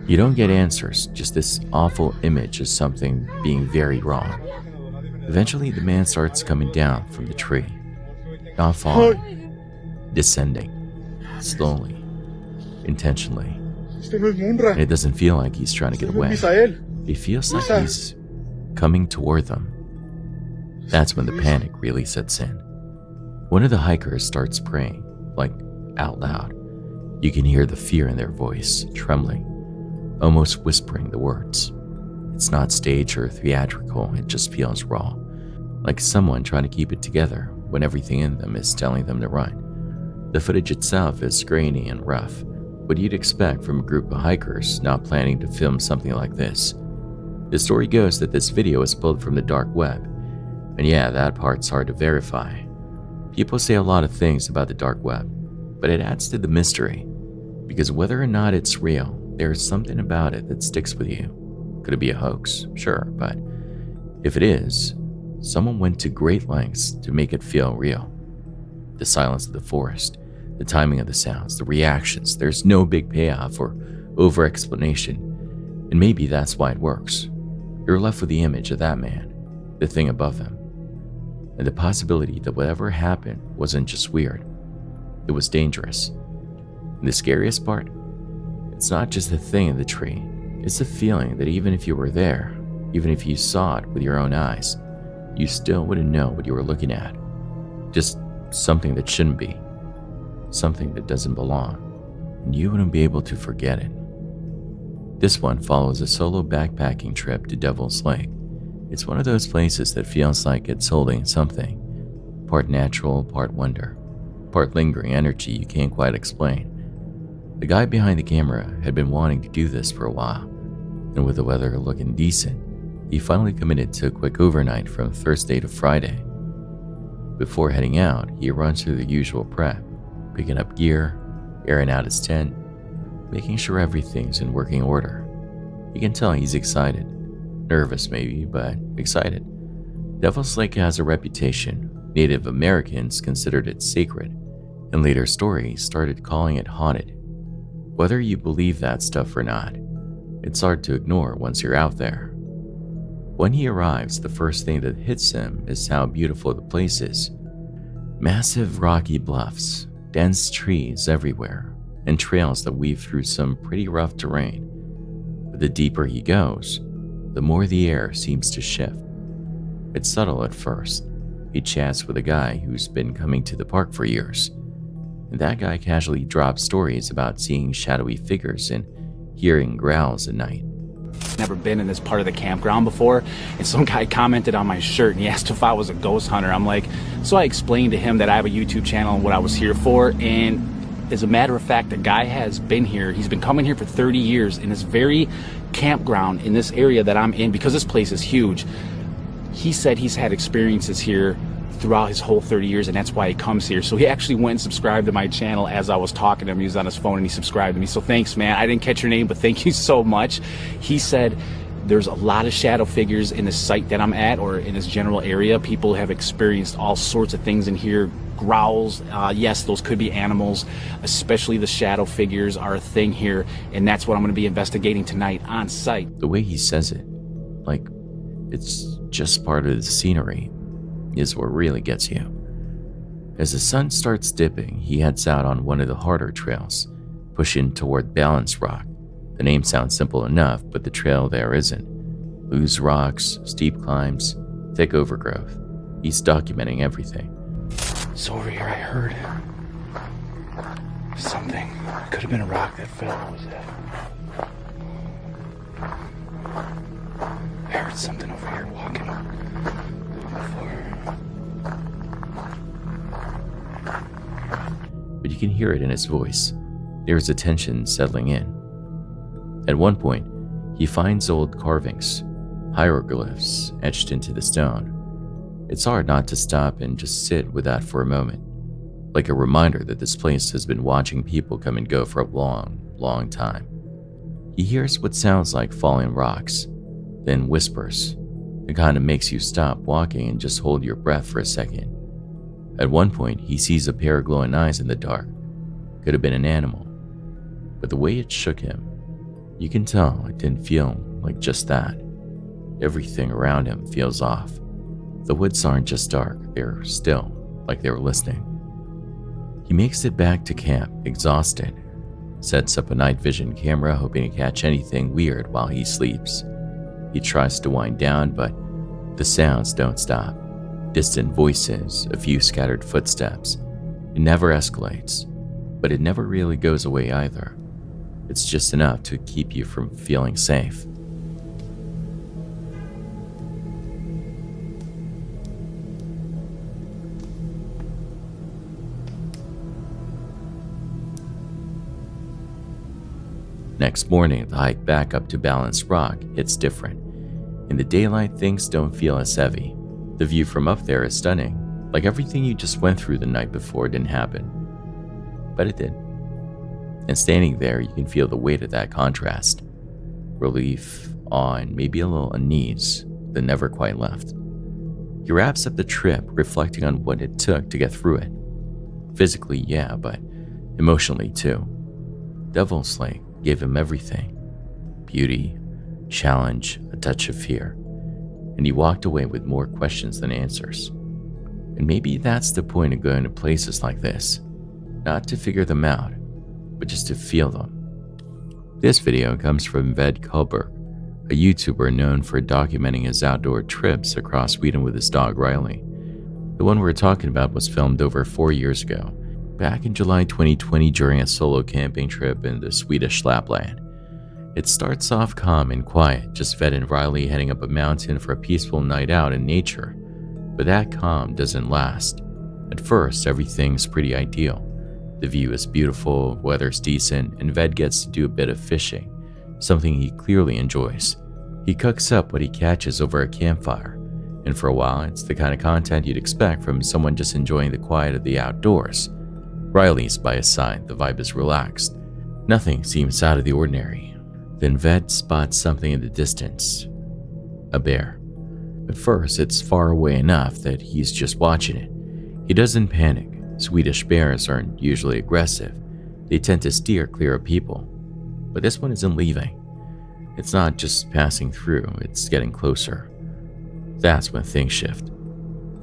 You don't get answers, just this awful image of something being very wrong. Eventually the man starts coming down from the tree. Not falling. Descending. Slowly. Intentionally. And it doesn't feel like he's trying to get away. It feels like he's coming toward them. That's when the panic really sets in. One of the hikers starts praying, like out loud. You can hear the fear in their voice, trembling, almost whispering the words. It's not staged or theatrical, it just feels raw, like someone trying to keep it together when everything in them is telling them to run. The footage itself is grainy and rough, what you'd expect from a group of hikers not planning to film something like this. The story goes that this video is pulled from the dark web, and yeah, that part's hard to verify. People say a lot of things about the dark web, but it adds to the mystery, because whether or not it's real, there's something about it that sticks with you. Could it be a hoax? Sure, but if it is, someone went to great lengths to make it feel real. The silence of the forest, the timing of the sounds, the reactions, there's no big payoff or over-explanation, and maybe that's why it works. You're left with the image of that man, the thing above him, and the possibility that whatever happened wasn't just weird, it was dangerous. And the scariest part? It's not just the thing in the tree, it's the feeling that even if you were there, even if you saw it with your own eyes, you still wouldn't know what you were looking at. Just something that shouldn't be, something that doesn't belong, and you wouldn't be able to forget it. This one follows a solo backpacking trip to Devil's Lake. It's one of those places that feels like it's holding something, part natural, part wonder, part lingering energy you can't quite explain. The guy behind the camera had been wanting to do this for a while, and with the weather looking decent, he finally committed to a quick overnight from Thursday to Friday. Before heading out, he runs through the usual prep, picking up gear, airing out his tent, making sure everything's in working order. You can tell he's excited. Nervous maybe, but excited. Devil's Lake has a reputation. Native Americans considered it sacred, and later stories started calling it haunted. Whether you believe that stuff or not, it's hard to ignore once you're out there. When he arrives, the first thing that hits him is how beautiful the place is. Massive rocky bluffs, dense trees everywhere, and trails that weave through some pretty rough terrain. But the deeper he goes, the more the air seems to shift. It's subtle at first. He chats with a guy who's been coming to the park for years, and that guy casually drops stories about seeing shadowy figures and hearing growls at night. Never been in this part of the campground before, and some guy commented on my shirt and he asked if I was a ghost hunter. I'm like, so I explained to him that I have a YouTube channel and what I was here for, and as a matter of fact, the guy has been here. He's been coming here for 30 years in this very campground in this area that I'm in, because this place is huge. He said he's had experiences here throughout his whole 30 years, and that's why he comes here. So he actually went and subscribed to my channel as I was talking to him. He was on his phone and he subscribed to me. So thanks, man. I didn't catch your name, but thank you so much. He said there's a lot of shadow figures in the site that I'm at, or in this general area. People have experienced all sorts of things in here. Growls, yes, those could be animals, especially the shadow figures are a thing here, and that's what I'm going to be investigating tonight on site. The way he says it, like it's just part of the scenery, is what really gets you. As the sun starts dipping, he heads out on one of the harder trails, pushing toward Balance Rock. The name sounds simple enough, but the trail there isn't. Loose rocks, steep climbs, thick overgrowth. He's documenting everything. So over here I heard something. Could have been a rock that fell. What was that? I heard something over here walking on the floor. But you can hear it in his voice. There's a tension settling in. At one point, he finds old carvings, hieroglyphs etched into the stone. It's hard not to stop and just sit with that for a moment, like a reminder that this place has been watching people come and go for a long, long time. He hears what sounds like falling rocks, then whispers. It kind of makes you stop walking and just hold your breath for a second. At one point, he sees a pair of glowing eyes in the dark. Could have been an animal. But the way it shook him, you can tell it didn't feel like just that. Everything around him feels off. The woods aren't just dark, they're still, like they were listening. He makes it back to camp, exhausted, sets up a night vision camera hoping to catch anything weird while he sleeps. He tries to wind down, but the sounds don't stop. Distant voices, a few scattered footsteps. It never escalates, but it never really goes away either. It's just enough to keep you from feeling safe. Next morning, the hike back up to Balance Rock hits different. In the daylight, things don't feel as heavy. The view from up there is stunning, like everything you just went through the night before didn't happen. But it did. And standing there, you can feel the weight of that contrast. Relief, awe, and maybe a little unease that never quite left. He wraps up the trip, reflecting on what it took to get through it. Physically, yeah, but emotionally too. Devil's Lake gave him everything. Beauty, challenge, a touch of fear. And he walked away with more questions than answers. And maybe that's the point of going to places like this. Not to figure them out, but just to feel them. This video comes from Ved Kulberg, a YouTuber known for documenting his outdoor trips across Sweden with his dog Riley. The one we're talking about was filmed over 4 years ago, back in July 2020 during a solo camping trip in the Swedish Lapland. It starts off calm and quiet, just Ved and Riley heading up a mountain for a peaceful night out in nature. But that calm doesn't last. At first, everything's pretty ideal. The view is beautiful, weather's decent, and Ved gets to do a bit of fishing, something he clearly enjoys. He cooks up what he catches over a campfire, and for a while, it's the kind of content you'd expect from someone just enjoying the quiet of the outdoors. Riley's by his side, the vibe is relaxed. Nothing seems out of the ordinary. Then Ved spots something in the distance. A bear. At first, it's far away enough that he's just watching it. He doesn't panic. Swedish bears aren't usually aggressive. They tend to steer clear of people. But this one isn't leaving. It's not just passing through, it's getting closer. That's when things shift.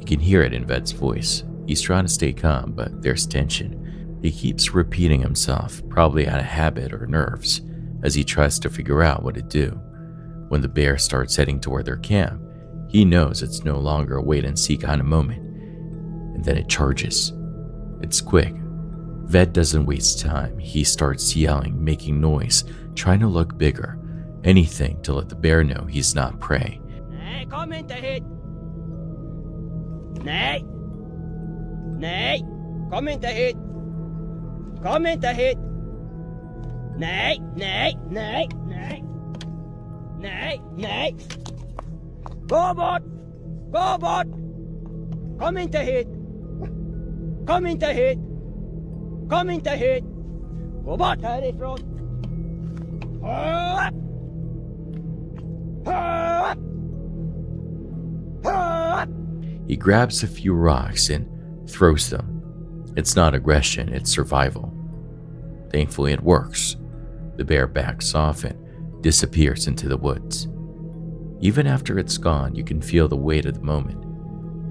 You can hear it in Ved's voice. He's trying to stay calm, but there's tension. He keeps repeating himself, probably out of habit or nerves, as he tries to figure out what to do. When the bear starts heading toward their camp, He knows it's no longer a wait-and-see kind of moment, and then it charges. It's quick. Ved doesn't waste time. He starts yelling, making noise, trying to look bigger, anything to let the bear know he's not prey. Nej, kom inte hit! Nej! Nej! Kom inte hit! Kom inte hit! Nej, nej, nej, nej! Nej, nej! Gå bort! Gå bort! Kom inte hit! Kom inte hit! Kom inte hit! Gå bort härifrån! He grabs a few rocks and throws them. It's not aggression, it's survival. Thankfully, it works. The bear backs off and disappears into the woods. Even after it's gone, you can feel the weight of the moment.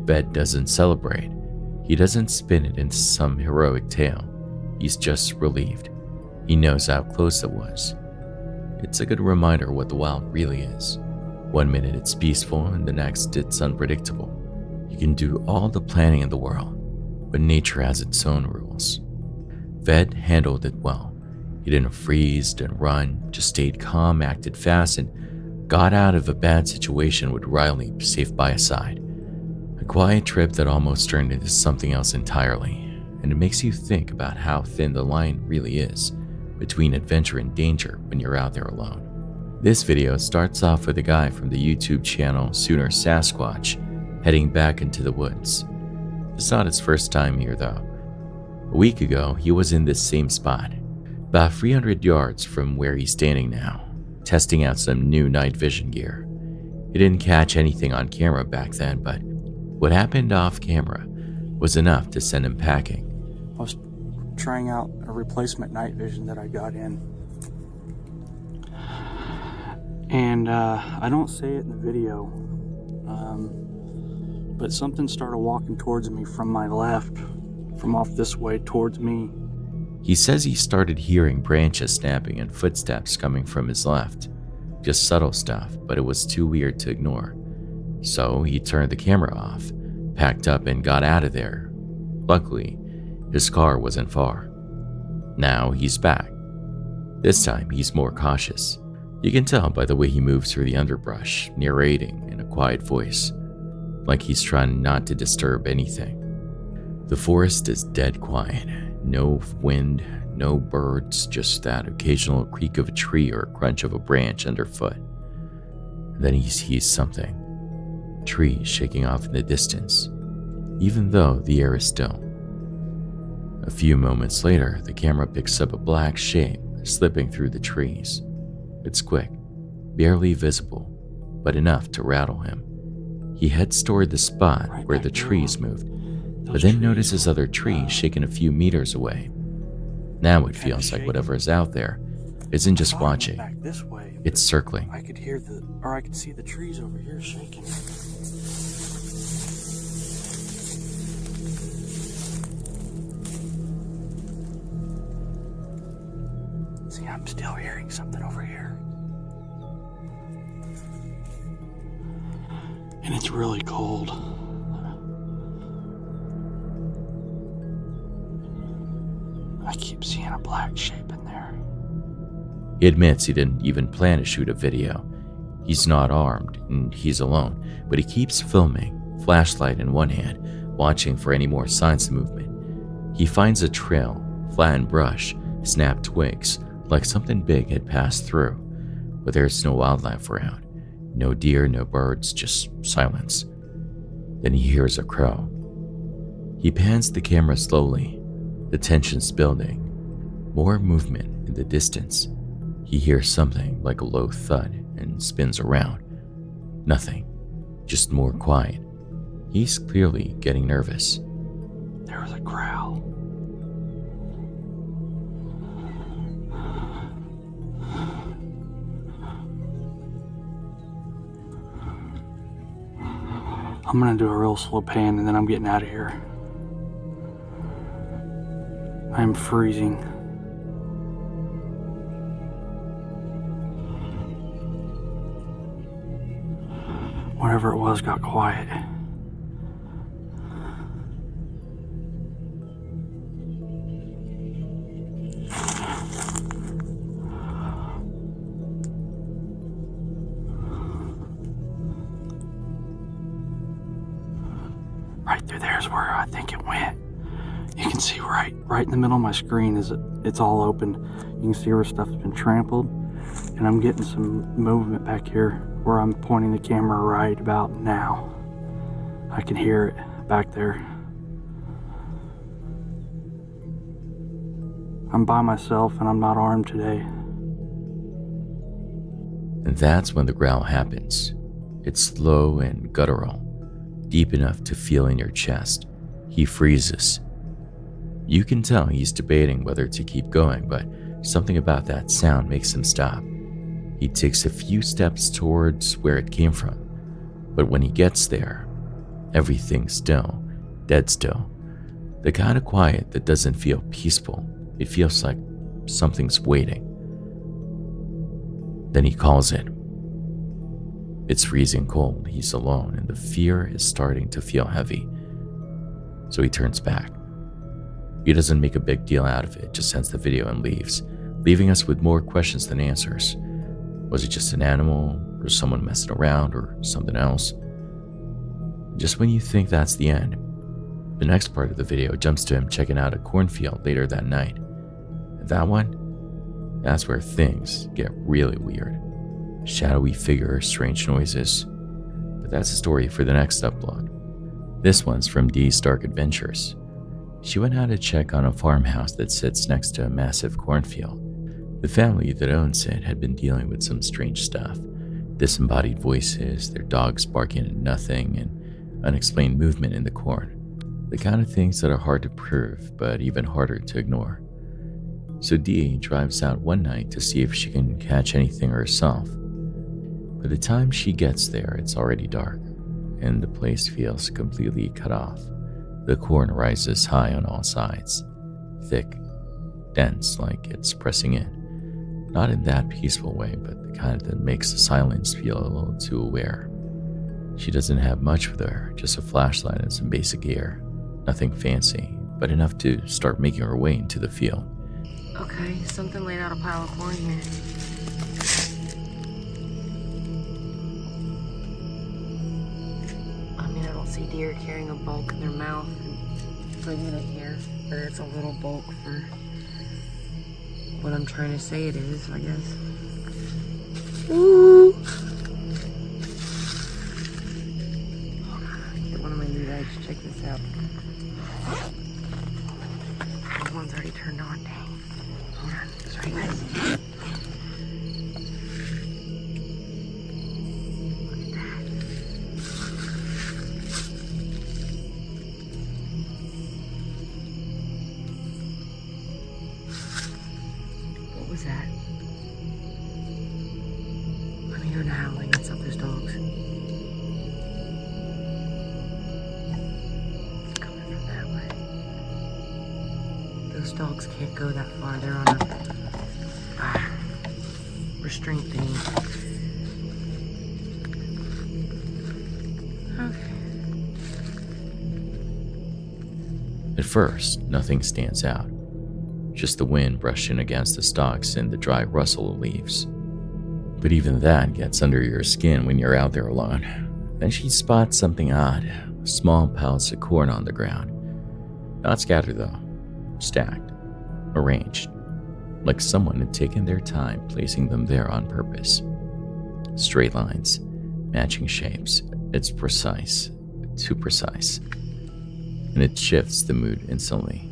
Ved doesn't celebrate. He doesn't spin it into some heroic tale. He's just relieved. He knows how close it was. It's a good reminder of what the wild really is. One minute it's peaceful and the next it's unpredictable. You can do all the planning in the world, but nature has its own rules. Ved handled it well. He didn't freeze, didn't run, just stayed calm, acted fast, and got out of a bad situation with Riley safe by his side. A quiet trip that almost turned into something else entirely, and it makes you think about how thin the line really is between adventure and danger when you're out there alone. This video starts off with a guy from the YouTube channel Sooner Sasquatch heading back into the woods. It's not his first time here though. A week ago, he was in this same spot, about 300 yards from where he's standing now, testing out some new night vision gear. He didn't catch anything on camera back then, but what happened off camera was enough to send him packing. I was trying out a replacement night vision that I got in. And I don't say it in the video, but something started walking towards me from my left, from off this way towards me. He says he started hearing branches snapping and footsteps coming from his left. Just subtle stuff, but it was too weird to ignore. So he turned the camera off, packed up and got out of there. Luckily, his car wasn't far. Now he's back. This time he's more cautious. You can tell by the way he moves through the underbrush, narrating in a quiet voice, like he's trying not to disturb anything. The forest is dead quiet. No wind, no birds, just that occasional creak of a tree or crunch of a branch underfoot. Then he sees something. Trees shaking off in the distance, even though the air is still. A few moments later, the camera picks up a black shape slipping through the trees. It's quick, barely visible, but enough to rattle him. He heads toward the spot where the trees moved, but then notices other trees shaken a few meters away. Now it feels like whatever is out there isn't just watching, it's circling. I could hear I could see the trees over here shaking. See, I'm still hearing something over here. And it's really cold. I keep seeing a black shape in there. He admits he didn't even plan to shoot a video. He's not armed and he's alone, but he keeps filming, flashlight in one hand, watching for any more signs of movement. He finds a trail, flattened brush, snapped twigs, like something big had passed through, but there's no wildlife around. No deer, no birds, just silence. Then he hears a crow. He pans the camera slowly, the tension's building. More movement in the distance. He hears something like a low thud and spins around. Nothing, just more quiet. He's clearly getting nervous. There was a growl. I'm gonna do a real slow pan and then I'm getting out of here. I'm freezing. Whatever whatever it was got quiet. Right through there is where I think it went. You can see right in the middle of my screen is it's all open. You can see where stuff's been trampled, and I'm getting some movement back here where I'm pointing the camera right about now. I can hear it back there. I'm by myself and I'm not armed today. And that's when the growl happens. It's slow and guttural, deep enough to feel in your chest. He freezes. You can tell he's debating whether to keep going, but something about that sound makes him stop. He takes a few steps towards where it came from, but when he gets there, everything's still, dead still. The kind of quiet that doesn't feel peaceful. It feels like something's waiting. Then he calls it. It's freezing cold, he's alone, and the fear is starting to feel heavy. So he turns back. He doesn't make a big deal out of it, just ends the video and leaves, leaving us with more questions than answers. Was it just an animal, or someone messing around, or something else? Just when you think that's the end, the next part of the video jumps to him checking out a cornfield later that night. And that one, that's where things get really weird. Shadowy figures, strange noises. But that's a story for the next upload. This one's from Dee's Dark Adventures. She went out to check on a farmhouse that sits next to a massive cornfield. The family that owns it had been dealing with some strange stuff. Disembodied voices, their dogs barking at nothing, and unexplained movement in the corn. The kind of things that are hard to prove, but even harder to ignore. So Dee drives out one night to see if she can catch anything herself. By the time she gets there, it's already dark, and the place feels completely cut off. The corn rises high on all sides, thick, dense, like it's pressing in. Not in that peaceful way, but the kind that makes the silence feel a little too aware. She doesn't have much with her, just a flashlight and some basic gear. Nothing fancy, but enough to start making her way into the field. Okay, something laid out a pile of corn here. I mean, I don't see deer carrying a bulk in their mouth and bringing it here, but it's a little bulk for what I'm trying to say it is, I guess. Ooh! Hold on, get one of my new lights. Check this out. This one's already turned on, dang. Hold on, it's right there. Look at that. What was that? I'm hearing a howling. That's up those dogs. It's coming from that way. Those dogs can't go that far. They're on a restraint thing. Okay. At first, nothing stands out. Just the wind brushing against the stalks and the dry rustle of leaves. But even that gets under your skin when you're out there alone. Then she spots something odd, small pellets of corn on the ground. Not scattered though, stacked, arranged, like someone had taken their time placing them there on purpose. Straight lines, matching shapes. It's precise, too precise. And it shifts the mood instantly.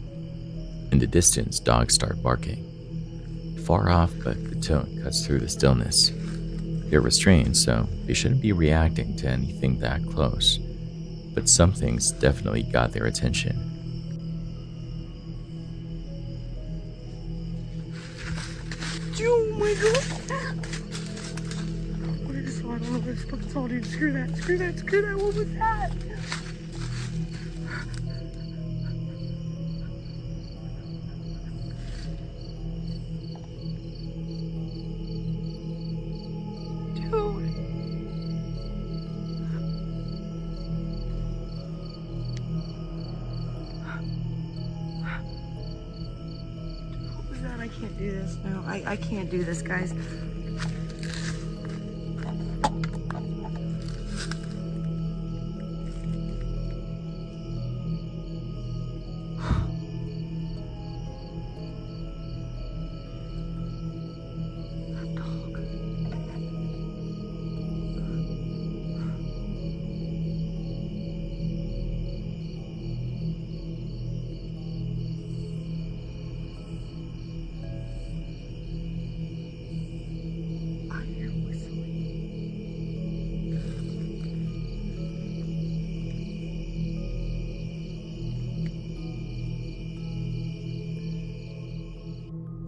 In the distance, dogs start barking. Far off, but the tone cuts through the stillness. They're restrained, so they shouldn't be reacting to anything that close. But something's definitely got their attention. Oh my god! What is this? I don't know what it's fucking saw, dude. Screw that, screw that, screw that. What was that? Dude. can't do this. No, I can't do this, guys.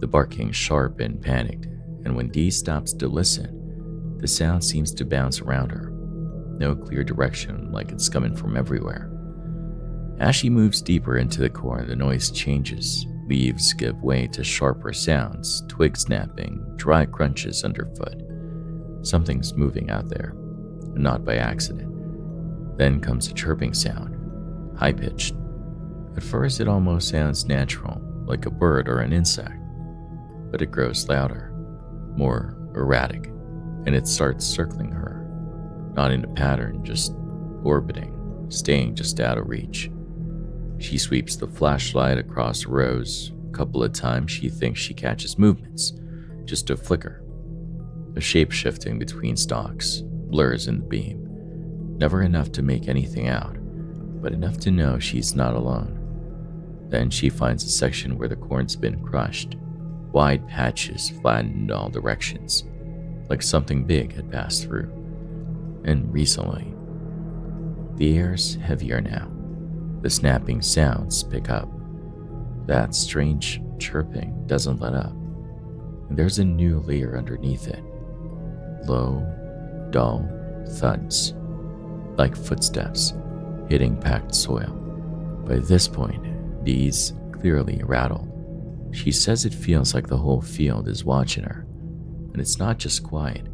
The barking sharp and panicked, and when Dee stops to listen, the sound seems to bounce around her. No clear direction, like it's coming from everywhere. As she moves deeper into the core, the noise changes. Leaves give way to sharper sounds, twigs snapping, dry crunches underfoot. Something's moving out there, and not by accident. Then comes a chirping sound, high-pitched. At first it almost sounds natural, like a bird or an insect. But it grows louder, more erratic, and it starts circling her. Not in a pattern, just orbiting, staying just out of reach. She sweeps the flashlight across the rows. A couple of times she thinks she catches movements, just a flicker. A shape shifting between stalks, blurs in the beam. Never enough to make anything out, but enough to know she's not alone. Then she finds a section where the corn's been crushed. Wide patches flattened in all directions, like something big had passed through. And recently, the air's heavier now. The snapping sounds pick up. That strange chirping doesn't let up. And there's a new layer underneath it. Low, dull thuds, like footsteps hitting packed soil. By this point, Dee's clearly rattled. She says it feels like the whole field is watching her. And it's not just quiet.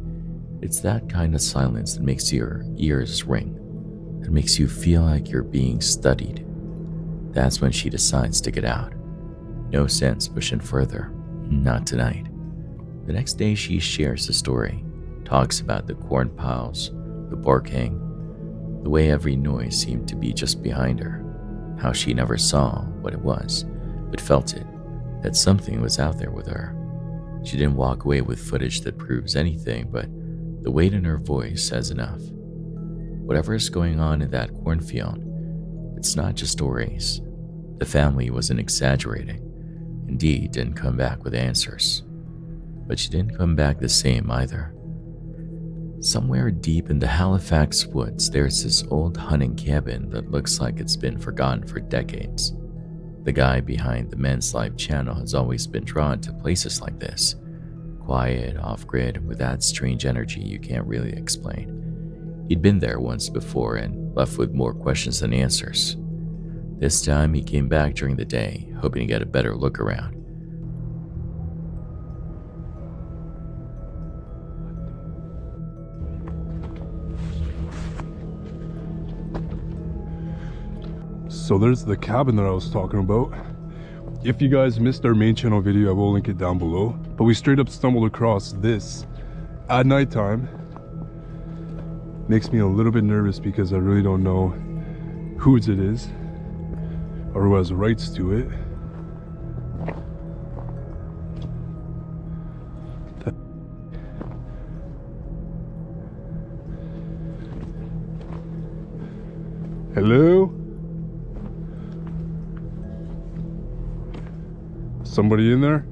It's that kind of silence that makes your ears ring. That makes you feel like you're being studied. That's when she decides to get out. No sense pushing further. Not tonight. The next day she shares the story. Talks about the corn piles, the barking, the way every noise seemed to be just behind her. How she never saw what it was, but felt it. That something was out there with her. She didn't walk away with footage that proves anything, but the weight in her voice says enough. Whatever is going on in that cornfield, it's not just stories. The family wasn't exaggerating. Indeed, didn't come back with answers. But she didn't come back the same either. Somewhere deep in the Halifax woods, there's this old hunting cabin that looks like it's been forgotten for decades. The guy behind the Men's Life channel has always been drawn to places like this. Quiet, off-grid, with that strange energy you can't really explain. He'd been there once before and left with more questions than answers. This time he came back during the day, hoping to get a better look around. So there's the cabin that I was talking about. If you guys missed our main channel video, I will link it down below. But we straight up stumbled across this at nighttime. Makes me a little bit nervous because I really don't know whose it is or who has rights to it. Hello? Somebody in there?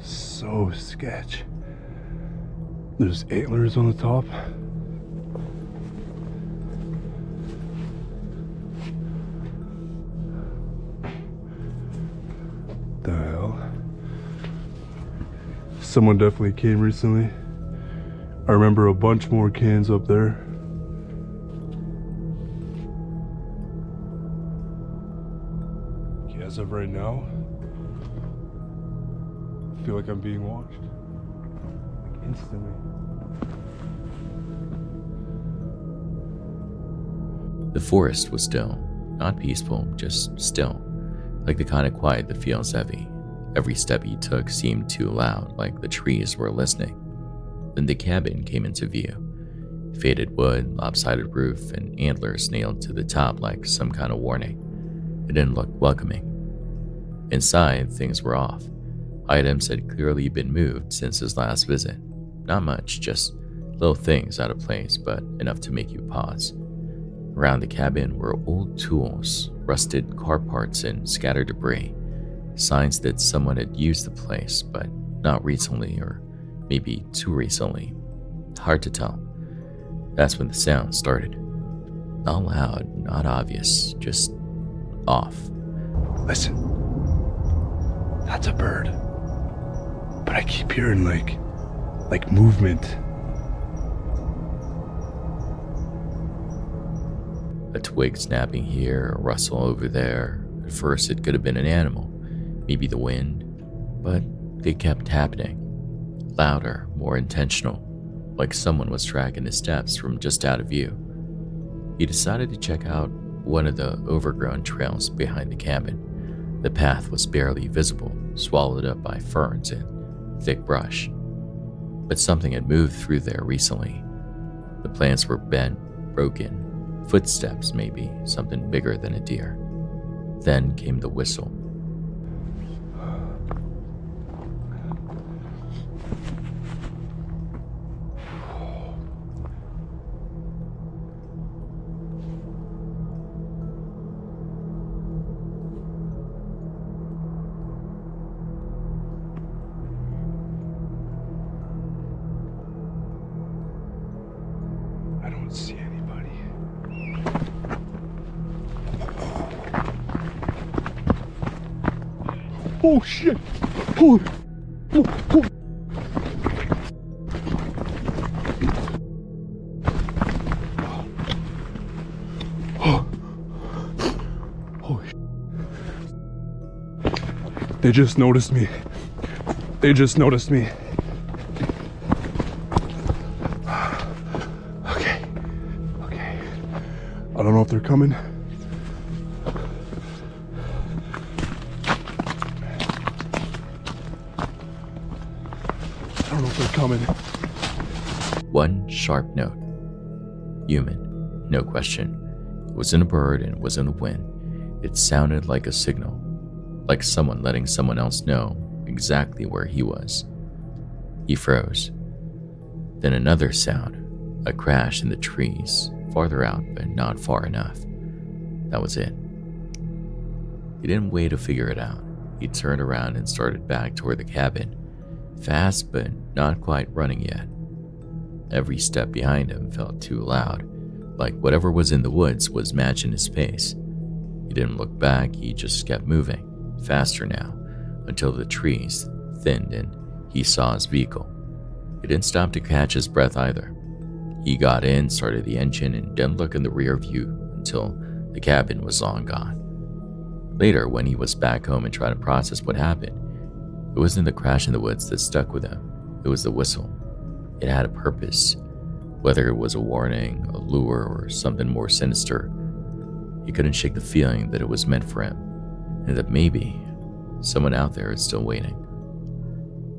So sketch. There's antlers on the top. The hell? Someone definitely came recently. I remember a bunch more cans up there. As of right now, I feel like I'm being watched. Like instantly. The forest was still, not peaceful, just still. like the kind of quiet that feels heavy. Every step he took seemed too loud, like the trees were listening. Then the cabin came into view. Faded wood, lopsided roof, and antlers nailed to the top like some kind of warning. It didn't look welcoming. Inside, things were off. Items had clearly been moved since his last visit. Not much, just little things out of place, but enough to make you pause. Around the cabin were old tools, rusted car parts, and scattered debris. Signs that someone had used the place, but not recently, or maybe too recently. Hard to tell. That's when the sound started. Not loud, not obvious, just off. Listen. That's a bird. But I keep hearing like movement. A twig snapping here, a rustle over there. At first it could have been an animal, maybe the wind, but they kept happening. Louder, more intentional, like someone was tracking his steps from just out of view. He decided to check out one of the overgrown trails behind the cabin. The path was barely visible, swallowed up by ferns and thick brush. But something had moved through there recently. The plants were bent, broken, footsteps maybe, something bigger than a deer. Then came the whistle. I don't see anybody. Oh shit! Oh. They just noticed me. They just noticed me. Okay. I don't know if they're coming. I don't know if they're coming. One sharp note. Human, no question. It wasn't a bird and it wasn't a wind. It sounded like a signal, like someone letting someone else know exactly where he was. He froze. Then another sound, a crash in the trees, farther out but not far enough. That was it. He didn't wait to figure it out. He turned around and started back toward the cabin, fast but not quite running yet. Every step behind him felt too loud, like whatever was in the woods was matching his pace. He didn't look back, he just kept moving, faster now, until the trees thinned and he saw his vehicle. He didn't stop to catch his breath either. He got in, started the engine, and didn't look in the rear view until the cabin was long gone. Later, when he was back home and trying to process what happened, it wasn't the crash in the woods that stuck with him. It was the whistle. It had a purpose, whether it was a warning, a lure, or something more sinister. He couldn't shake the feeling that it was meant for him, and that maybe someone out there is still waiting.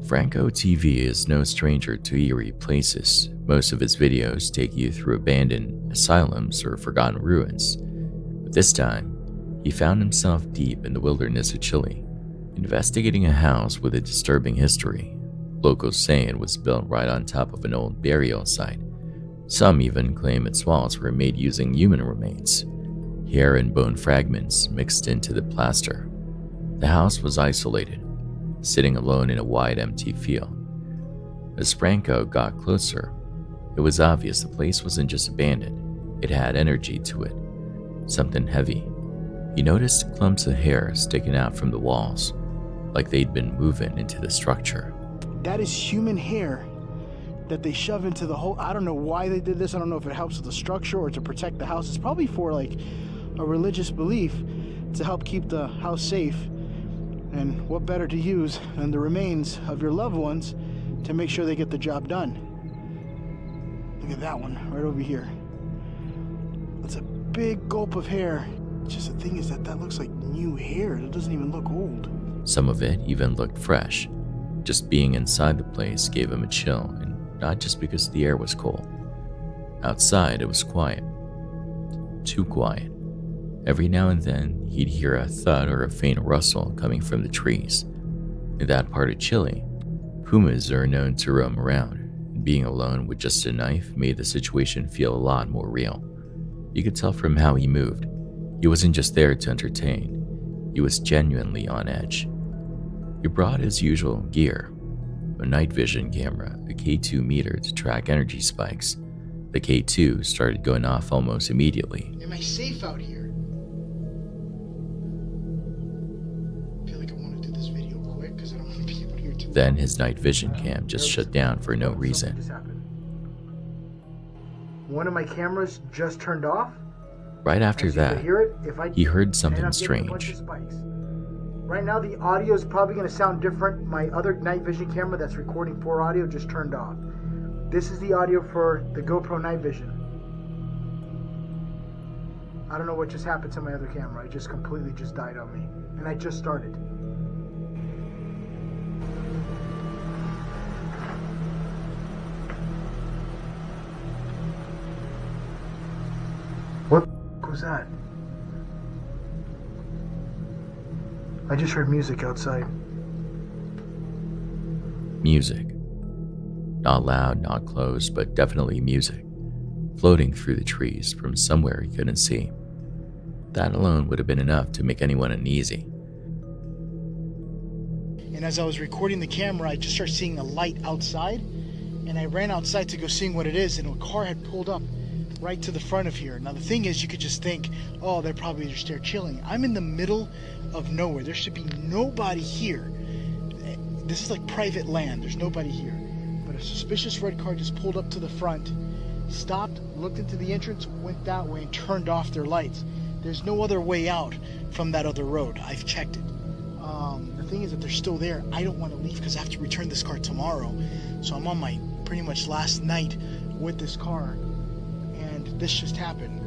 Franco TV is no stranger to eerie places. Most of his videos take you through abandoned asylums or forgotten ruins. But this time, he found himself deep in the wilderness of Chile, investigating a house with a disturbing history. Locals say it was built right on top of an old burial site. Some even claim its walls were made using human remains, hair and bone fragments mixed into the plaster. The house was isolated, sitting alone in a wide empty field. As Franco got closer, it was obvious the place wasn't just abandoned. It had energy to it, something heavy. He noticed clumps of hair sticking out from the walls, like they'd been moving into the structure. That is human hair that they shove into the hole. I don't know why they did this. I don't know if it helps with the structure or to protect the house. It's probably for like a religious belief to help keep the house safe. And what better to use than the remains of your loved ones to make sure they get the job done. Look at that one right over here. That's a big gulp of hair. Just the thing is that looks like new hair. It doesn't even look old. Some of it even looked fresh. Just being inside the place gave him a chill, and not just because the air was cold. Outside, it was quiet. Too quiet. Every now and then, he'd hear a thud or a faint rustle coming from the trees. In that part of Chile, pumas are known to roam around, and being alone with just a knife made the situation feel a lot more real. You could tell from how he moved. He wasn't just there to entertain. He was genuinely on edge. He brought his usual gear, a night vision camera, a K2 meter to track energy spikes. The K2 started going off almost immediately. Am I safe out here? I feel like I want to do this video quick because I don't want to be able to hear too. Then his night vision cam just shut down for no reason. One of my cameras just turned off. Right after that, he heard something and I'm getting a bunch strange. of spikes. Right now the audio is probably going to sound different. My other night vision camera that's recording 4 audio just turned off. This is the audio for the GoPro night vision. I don't know what just happened to my other camera. It just completely just died on me. And I just started. What was that? I just heard music outside. Music. Not loud, not close, but definitely music, floating through the trees from somewhere he couldn't see. That alone would have been enough to make anyone uneasy. And as I was recording the camera, I just started seeing a light outside. And I ran outside to go seeing what it is, and a car had pulled up right to the front of here. Now the thing is, you could just think, oh, they're probably just there chilling. I'm in the middle of nowhere. There should be nobody here. This is like private land. There's nobody here. But a suspicious red car just pulled up to the front, stopped, looked into the entrance, went that way, and turned off their lights. There's no other way out from that other road. I've checked it. The thing is that they're still there. I don't want to leave because I have to return this car tomorrow. So I'm on my pretty much last night with this car, and this just happened.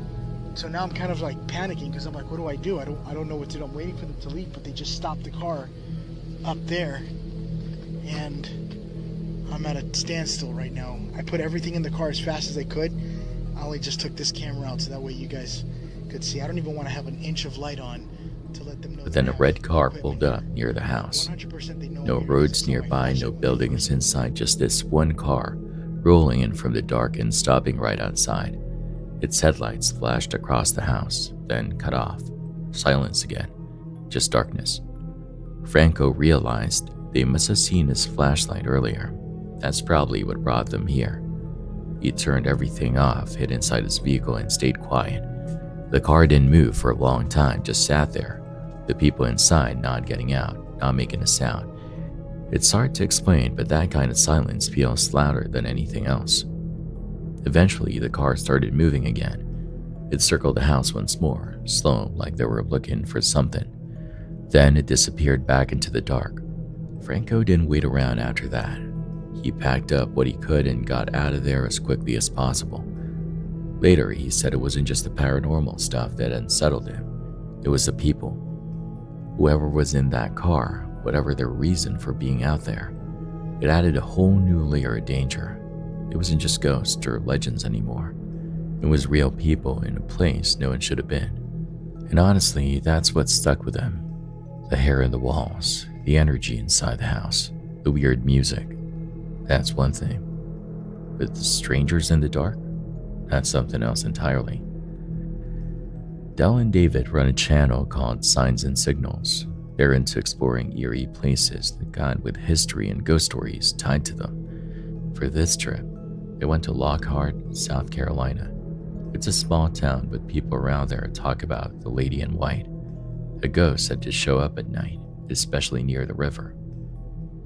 So now I'm kind of like panicking because I'm like, what do I do? I don't know what to do. I'm waiting for them to leave, but they just stopped the car up there, and I'm at a standstill right now. I put everything in the car as fast as I could. I only just took this camera out so that way you guys could see. I don't even want to have an inch of light on to let them know. But then a red car pulled up near the house. No roads nearby, no buildings inside, just this one car rolling in from the dark and stopping right outside. Its headlights flashed across the house, then cut off. Silence again. Just darkness. Franco realized they must have seen his flashlight earlier. That's probably what brought them here. He turned everything off, hid inside his vehicle, and stayed quiet. The car didn't move for a long time, just sat there. The people inside not getting out, not making a sound. It's hard to explain, but that kind of silence feels louder than anything else. Eventually, the car started moving again. It circled the house once more, slow, like they were looking for something. Then it disappeared back into the dark. Franco didn't wait around after that. He packed up what he could and got out of there as quickly as possible. Later, he said it wasn't just the paranormal stuff that unsettled him. It was the people. Whoever was in that car, whatever their reason for being out there, it added a whole new layer of danger. It wasn't just ghosts or legends anymore. It was real people in a place no one should have been. And honestly, that's what stuck with him. The hair in the walls, the energy inside the house, the weird music. That's one thing. But the strangers in the dark? That's something else entirely. Del and David run a channel called Signs and Signals. They're into exploring eerie places that got with history and ghost stories tied to them. For this trip, they went to Lockhart, South Carolina. It's a small town, but people around there talk about the Lady in White, a ghost that just show up at night, especially near the river.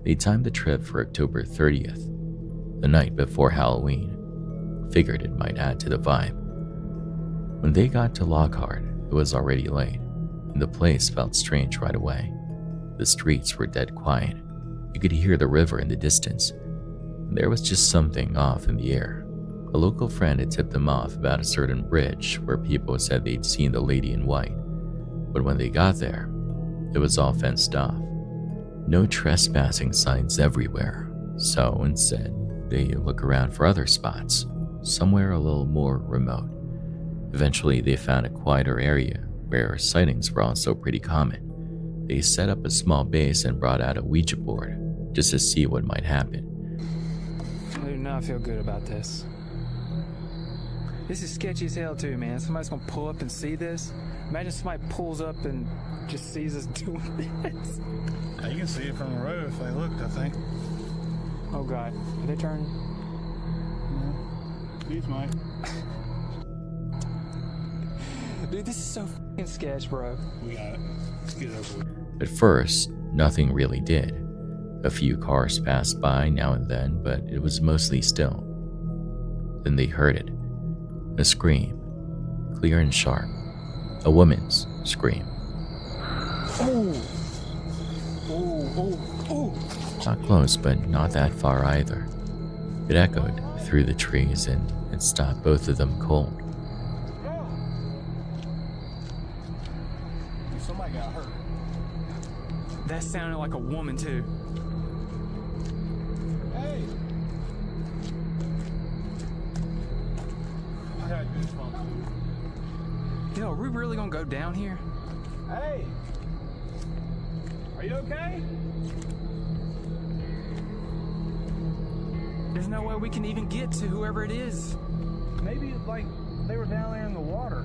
They timed the trip for October 30th, the night before Halloween. Figured it might add to the vibe. When they got to Lockhart, it was already late, and the place felt strange right away. The streets were dead quiet. You could hear the river in the distance. There was just something off in the air. A local friend had tipped them off about a certain bridge where people said they'd seen the Lady in White. But when they got there, it was all fenced off. No trespassing signs everywhere, so instead, they look around for other spots, somewhere a little more remote. Eventually, they found a quieter area where sightings were also pretty common. They set up a small base and brought out a Ouija board just to see what might happen. I do not feel good about this. This is sketchy as hell too, man. Somebody's gonna pull up and see this. Imagine somebody pulls up and just sees us doing this. You can see it from the road if they looked, I think. Oh God, are they turning? No. These might. Dude, this is so fucking sketch, bro. We got it. Let's get it over with. At first, nothing really did. A few cars passed by now and then, but it was mostly still. Then they heard it. A scream, clear and sharp. A woman's scream. Oh! Oh! Not close, but not that far either. It echoed through the trees and it stopped both of them cold. Somebody got hurt. That sounded like a woman too. Hey! I got goosebumps, dude. Yo, are we really gonna go down here? Hey! Are you okay? There's no way we can even get to whoever it is. Maybe like they were down there in the water.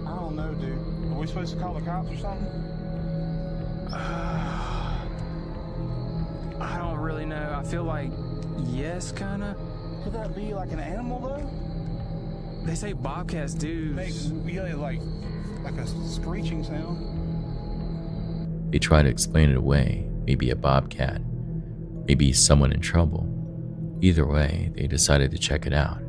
I don't know, dude. Are we supposed to call the cops or something? I don't really know. I feel like yes, kinda. Could that be like an animal though? They say bobcats do. Yeah, like a screeching sound. They tried to explain it away, maybe a bobcat, maybe someone in trouble. Either way, they decided to check it out.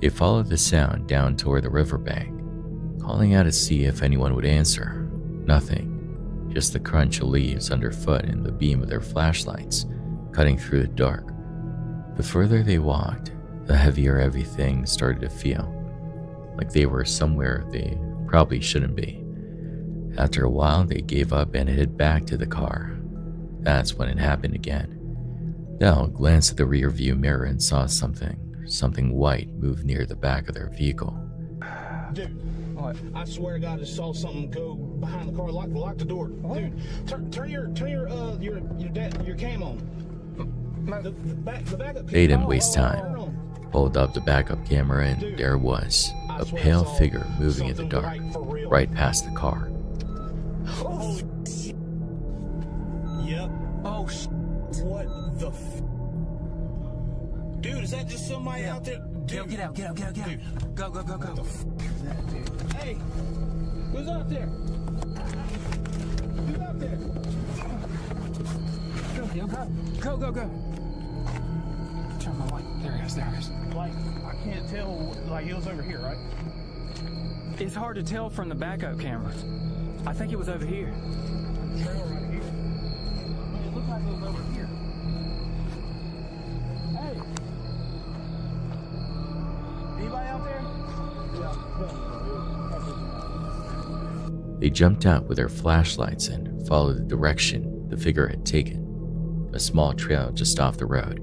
They followed the sound down toward the riverbank, calling out to see if anyone would answer. Nothing, just the crunch of leaves underfoot and the beam of their flashlights cutting through the dark. The further they walked, the heavier everything started to feel, like they were somewhere they probably shouldn't be. After a while, they gave up and headed back to the car. That's when it happened again. Dell glanced at the rearview mirror and saw something white move near the back of their vehicle. Dude, what? I swear to God, I just saw something go behind the car. Lock the door. What? Dude, turn your cam on. The backup. They didn't waste time. Pulled up the backup camera and there it was, a pale figure moving in the dark, right past the car. Oh, yep. Oh, what the Dude, is that just somebody out there? Dude. Get out. Go. Hey, who's out there? Who's out there? Go. Turn my light. There he is. Like, I can't tell, like, it was over here, right? It's hard to tell from the backup camera. I think it was over here. Trail right here. It looked like it was over here. Hey! Anybody out there? Yeah. They jumped out with their flashlights and followed the direction the figure had taken, a small trail just off the road.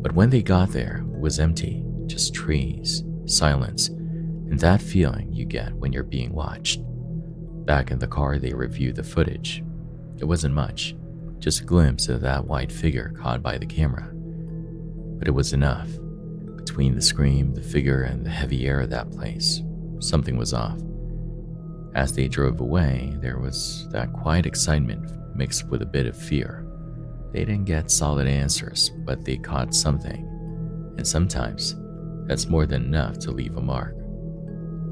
But when they got there, it was empty, just trees, silence, and that feeling you get when you're being watched. Back in the car, they reviewed the footage. It wasn't much, just a glimpse of that white figure caught by the camera. But it was enough. Between the scream, the figure, and the heavy air of that place, something was off. As they drove away, there was that quiet excitement mixed with a bit of fear. They didn't get solid answers, but they caught something. And sometimes, that's more than enough to leave a mark.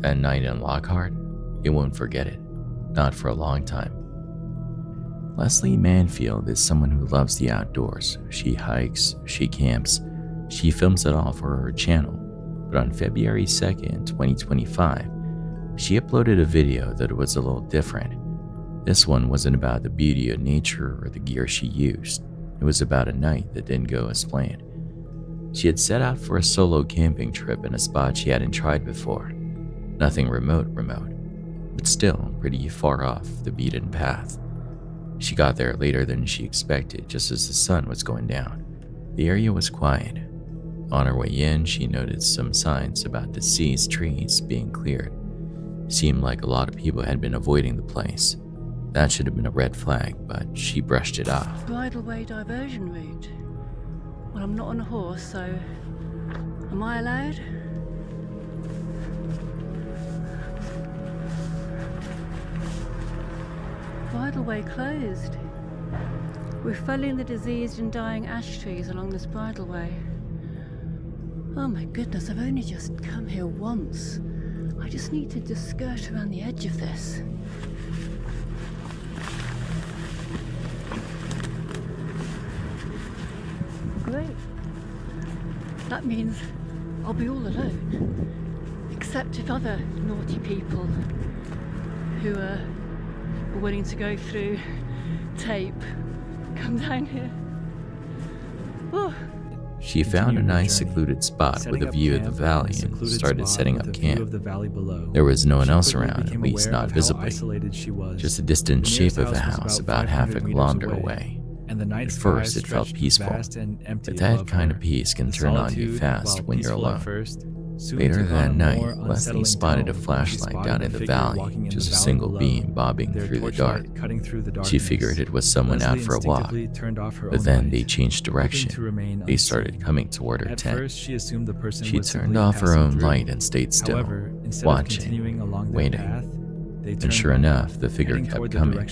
That night in Lockhart, they won't forget it. Not for a long time. Leslie Manfield is someone who loves the outdoors. She hikes, she camps, she films it all for her channel. But on February 2nd, 2025, she uploaded a video that was a little different. This one wasn't about the beauty of nature or the gear she used. It was about a night that didn't go as planned. She had set out for a solo camping trip in a spot she hadn't tried before. Nothing remote, but still pretty far off the beaten path. She got there later than she expected, just as the sun was going down. The area was quiet. On her way in, she noticed some signs about deceased trees being cleared. Seemed like a lot of people had been avoiding the place. That should have been a red flag, but she brushed it off. Bridleway diversion route. Well, I'm not on a horse, so am I allowed? Bridleway closed. We're felling the diseased and dying ash trees along this bridleway. Oh my goodness, I've only just come here once. I just need to just skirt around the edge of this. Great. That means I'll be all alone. Except if other naughty people who are willing to go through tape come down here. Oh. She found a nice secluded spot with a view of the valley and started setting up camp. There was no one else around, at least not visibly. Just a distant shape of a house about half a kilometer away. At first it felt peaceful, but that kind of peace can turn on you fast when you're alone. Later that night, Leslie spotted a flashlight down in the valley, just a single beam bobbing through the dark. She figured it was someone out for a walk, but then they changed direction. They started coming toward her tent. She turned off her own light and stayed still, watching, waiting. And sure enough, the figure kept coming.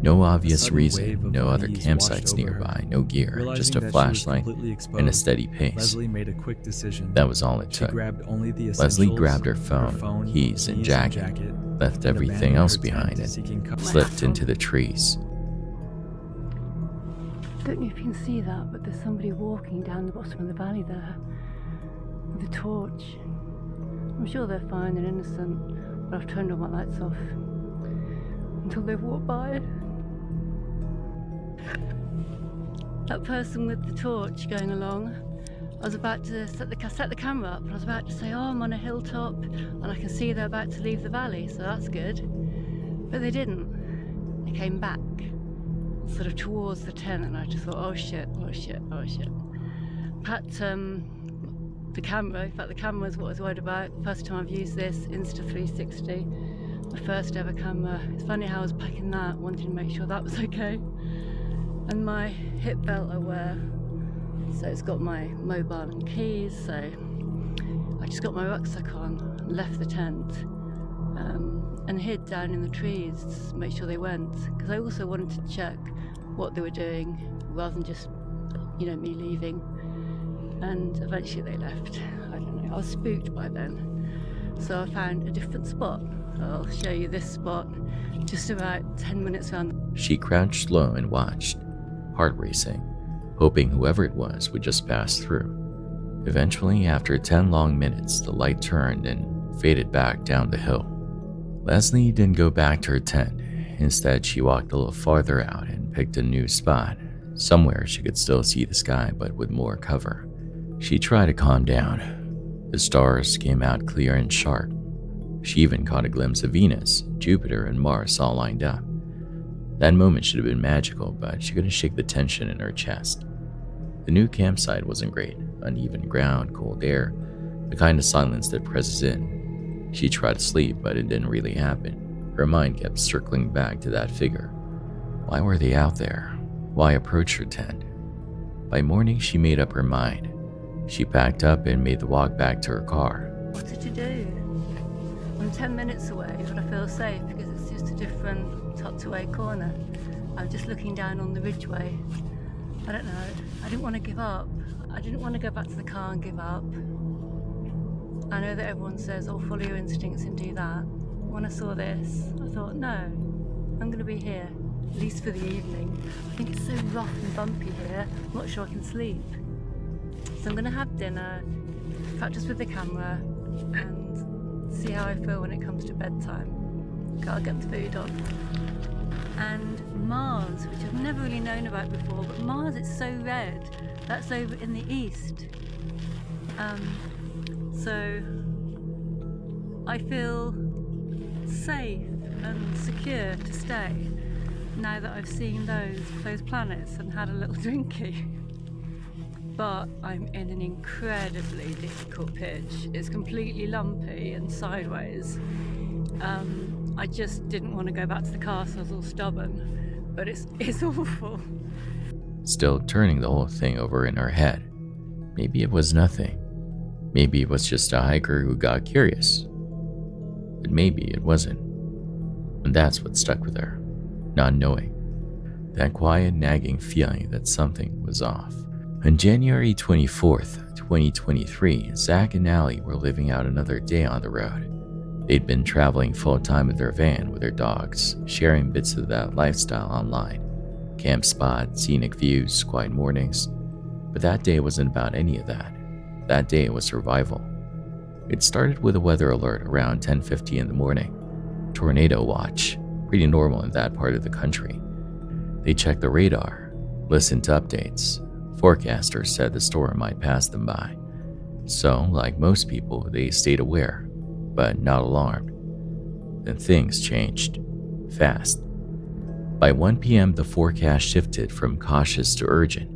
No obvious reason, no other campsites nearby, no gear, just a flashlight and a steady pace. That was all it took. Leslie grabbed her phone, keys, and jacket, left everything else behind and slipped into the trees. Don't know if you can see that, but there's somebody walking down the bottom of the valley there with a torch. I'm sure they're fine and innocent. But I've turned all my lights off until they've walked by. That person with the torch going along, I was about to set the camera up, and I was about to say, oh, I'm on a hilltop and I can see they're about to leave the valley, so that's good. But they didn't. They came back, sort of towards the tent, and I just thought, oh shit. The camera, in fact the camera is what I was worried about. First time I've used this, Insta360, my first ever camera. It's funny how I was packing that, wanting to make sure that was okay. And my hip belt I wear, so it's got my mobile and keys, so I just got my rucksack on, left the tent, and hid down in the trees to make sure they went, because I also wanted to check what they were doing, rather than just, me leaving. And eventually they left. I don't know, I was spooked by then. So I found a different spot. I'll show you this spot, just about 10 minutes around. She crouched low and watched, heart racing, hoping whoever it was would just pass through. Eventually, after 10 long minutes, the light turned and faded back down the hill. Leslie didn't go back to her tent. Instead, she walked a little farther out and picked a new spot, somewhere she could still see the sky but with more cover. She tried to calm down. The stars came out clear and sharp. She even caught a glimpse of Venus, Jupiter, and Mars all lined up. That moment should have been magical, but she couldn't shake the tension in her chest. The new campsite wasn't great. Uneven ground, cold air, the kind of silence that presses in. She tried to sleep, but it didn't really happen. Her mind kept circling back to that figure. Why were they out there? Why approach her tent? By morning, she made up her mind. She packed up and made the walk back to her car. What did you do? I'm 10 minutes away, but I feel safe because it's just a different tucked away corner. I'm just looking down on the ridgeway. I don't know, I didn't want to give up. I didn't want to go back to the car and give up. I know that everyone says, oh, follow your instincts and do that. When I saw this, I thought, no, I'm going to be here, at least for the evening. I think it's so rough and bumpy here, I'm not sure I can sleep. So I'm going to have dinner, practice with the camera, and see how I feel when it comes to bedtime. Gotta get the food on. And Mars, which I've never really known about before, but Mars, it's so red. That's over in the east. So I feel safe and secure to stay now that I've seen those planets and had a little drinky. But I'm in an incredibly difficult pitch. It's completely lumpy and sideways. I just didn't want to go back to the car, so I was all stubborn, but it's awful. Still turning the whole thing over in her head. Maybe it was nothing. Maybe it was just a hiker who got curious. But maybe it wasn't. And that's what stuck with her, not knowing. That quiet nagging feeling that something was off. On January 24th, 2023, Zach and Allie were living out another day on the road. They'd been traveling full-time in their van with their dogs, sharing bits of that lifestyle online. Camp spot, scenic views, quiet mornings. But that day wasn't about any of that. That day was survival. It started with a weather alert around 10:50 in the morning. Tornado watch, pretty normal in that part of the country. They checked the radar, listened to updates. Forecasters said the storm might pass them by. So, like most people, they stayed aware, but not alarmed. Then things changed. Fast. By 1 p.m., the forecast shifted from cautious to urgent.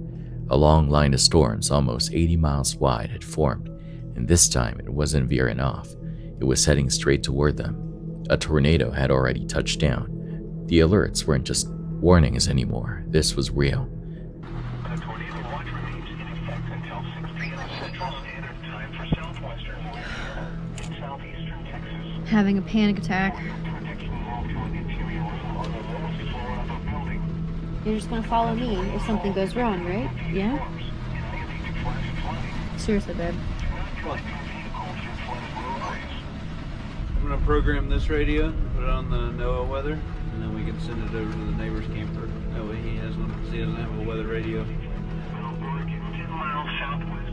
A long line of storms almost 80 miles wide had formed, and this time it wasn't veering off. It was heading straight toward them. A tornado had already touched down. The alerts weren't just warnings anymore. This was real. Having a panic attack. You're just gonna follow me if something goes wrong, right? Yeah? Seriously, babe. What? I'm gonna program this radio, put it on the NOAA weather, and then we can send it over to the neighbor's camper. That way he doesn't have a weather radio.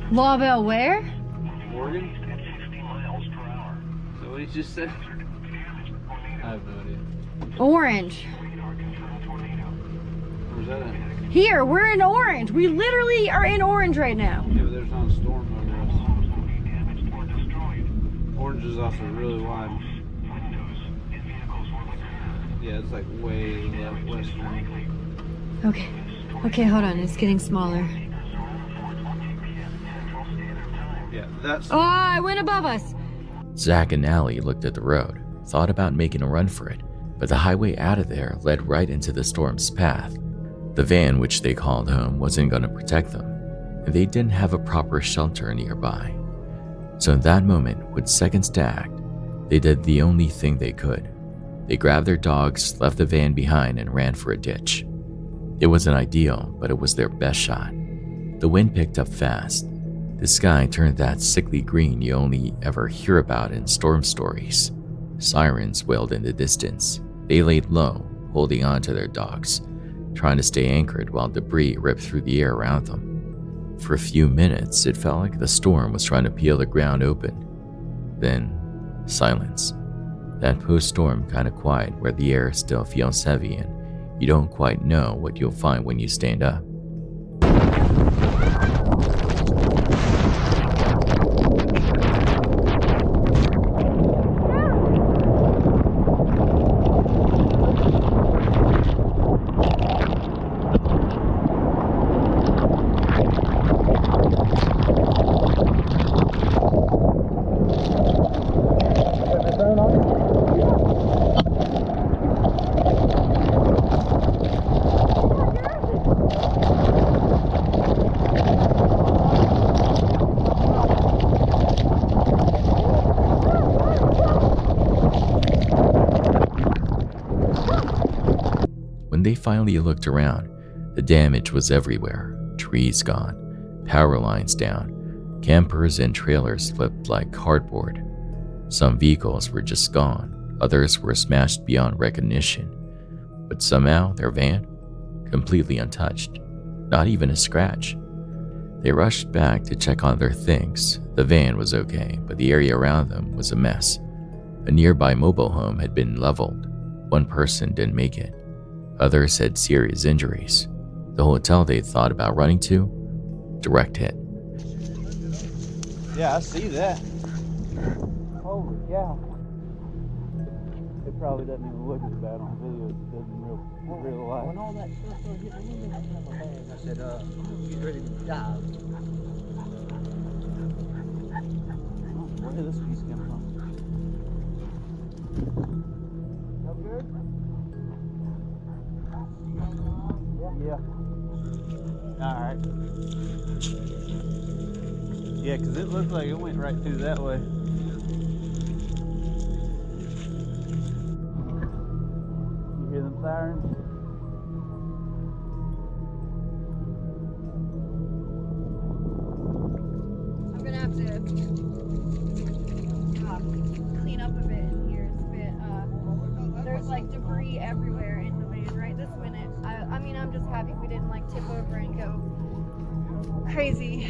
Lawville where? Oregon? Is that what he just said? I have no idea. Orange. Where's that at? Here, we're in Orange. We literally are in Orange right now. Yeah, but there's not a storm over us. Orange is also really wide. Yeah, it's like way left western. Okay. Okay, hold on. It's getting smaller. Yeah, that's... Oh, it went above us. Zach and Allie looked at the road, thought about making a run for it, but the highway out of there led right into the storm's path. The van, which they called home, wasn't going to protect them, and they didn't have a proper shelter nearby. So in that moment, with seconds to act, they did the only thing they could. They grabbed their dogs, left the van behind, and ran for a ditch. It wasn't ideal, but it was their best shot. The wind picked up fast. The sky turned that sickly green you only ever hear about in storm stories. Sirens wailed in the distance. They laid low, holding on to their dogs, trying to stay anchored while debris ripped through the air around them. For a few minutes, it felt like the storm was trying to peel the ground open. Then, silence. That post-storm kind of quiet where the air still feels heavy and you don't quite know what you'll find when you stand up. When they finally looked around, the damage was everywhere. Trees gone, power lines down, campers and trailers flipped like cardboard. Some vehicles were just gone, others were smashed beyond recognition. But somehow their van, completely untouched, not even a scratch. They rushed back to check on their things. The van was okay, but the area around them was a mess. A nearby mobile home had been leveled. One person didn't make it. Others had serious injuries. The hotel they thought about running to, direct hit. Yeah, I see that. Holy cow. It probably doesn't even look as bad on video as it does in real life. When all that stuff started hitting me, I grabbed my bag. I said, I'm getting ready to dive. Where did this piece come from? No good? Yeah. Alright. Yeah, because it looked like it went right through that way. You hear them sirens? I'm gonna have to clean up a bit in here. It's a bit, there's like debris everywhere in the van right this minute. I mean, I'm just happy we didn't like tip over and go crazy,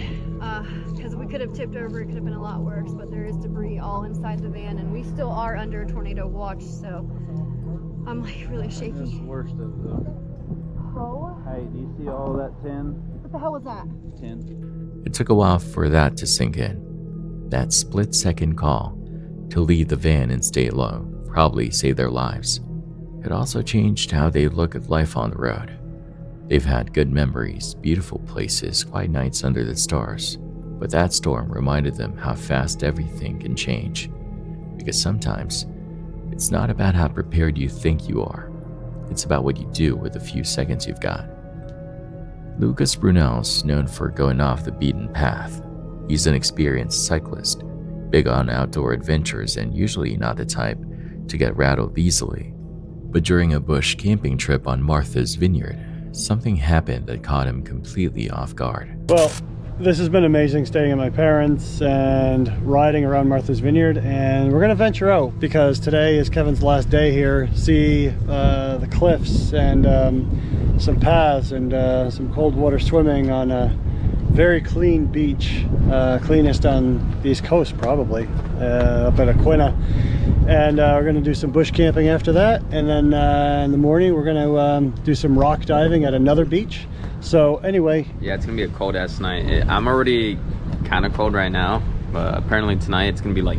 because we could have tipped over. It could have been a lot worse, but there is debris all inside the van, and we still are under a tornado watch, so I'm like really shaky. That's the worst of it though. Oh? Hey, do you see all that tin? What the hell was that? Tin. It took a while for that to sink in. That split-second call to leave the van and stay low probably saved their lives. It also changed how they look at life on the road. They've had good memories, beautiful places, quiet nights under the stars, but that storm reminded them how fast everything can change. Because sometimes, it's not about how prepared you think you are. It's about what you do with the few seconds you've got. Lucas Brunel's known for going off the beaten path. He's an experienced cyclist, big on outdoor adventures and usually not the type to get rattled easily. But during a bush camping trip on Martha's Vineyard, something happened that caught him completely off guard. Well, this has been amazing, staying at my parents' and riding around Martha's Vineyard, and we're gonna venture out because today is Kevin's last day here. See the cliffs and some paths and some cold water swimming on a very clean beach, cleanest on the East Coast probably, up at Aquina. And we're gonna do some bush camping after that, and then in the morning we're gonna do some rock diving at another beach. So anyway, yeah, it's gonna be a cold ass night. I'm already kind of cold right now, but apparently tonight it's gonna be like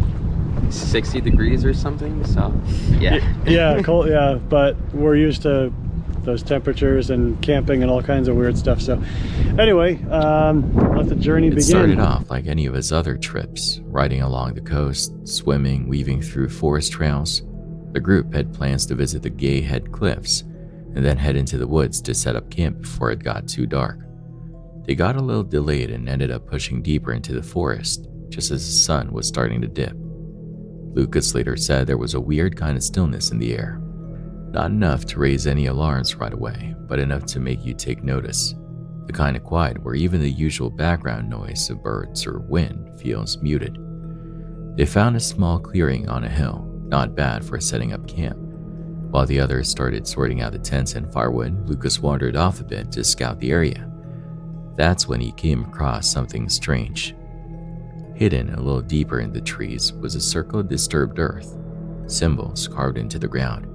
60 degrees or something. So yeah. Yeah, cold. Yeah, but we're used to those temperatures and camping and all kinds of weird stuff. So anyway, let the journey begin. It started off like any of his other trips, riding along the coast, swimming, weaving through forest trails. The group had plans to visit the Gay Head Cliffs and then head into the woods to set up camp before it got too dark. They got a little delayed and ended up pushing deeper into the forest just as the sun was starting to dip. Lucas later said there was a weird kind of stillness in the air. Not enough to raise any alarms right away, but enough to make you take notice. The kind of quiet where even the usual background noise of birds or wind feels muted. They found a small clearing on a hill, not bad for setting up camp. While the others started sorting out the tents and firewood, Lucas wandered off a bit to scout the area. That's when he came across something strange. Hidden a little deeper in the trees was a circle of disturbed earth, symbols carved into the ground.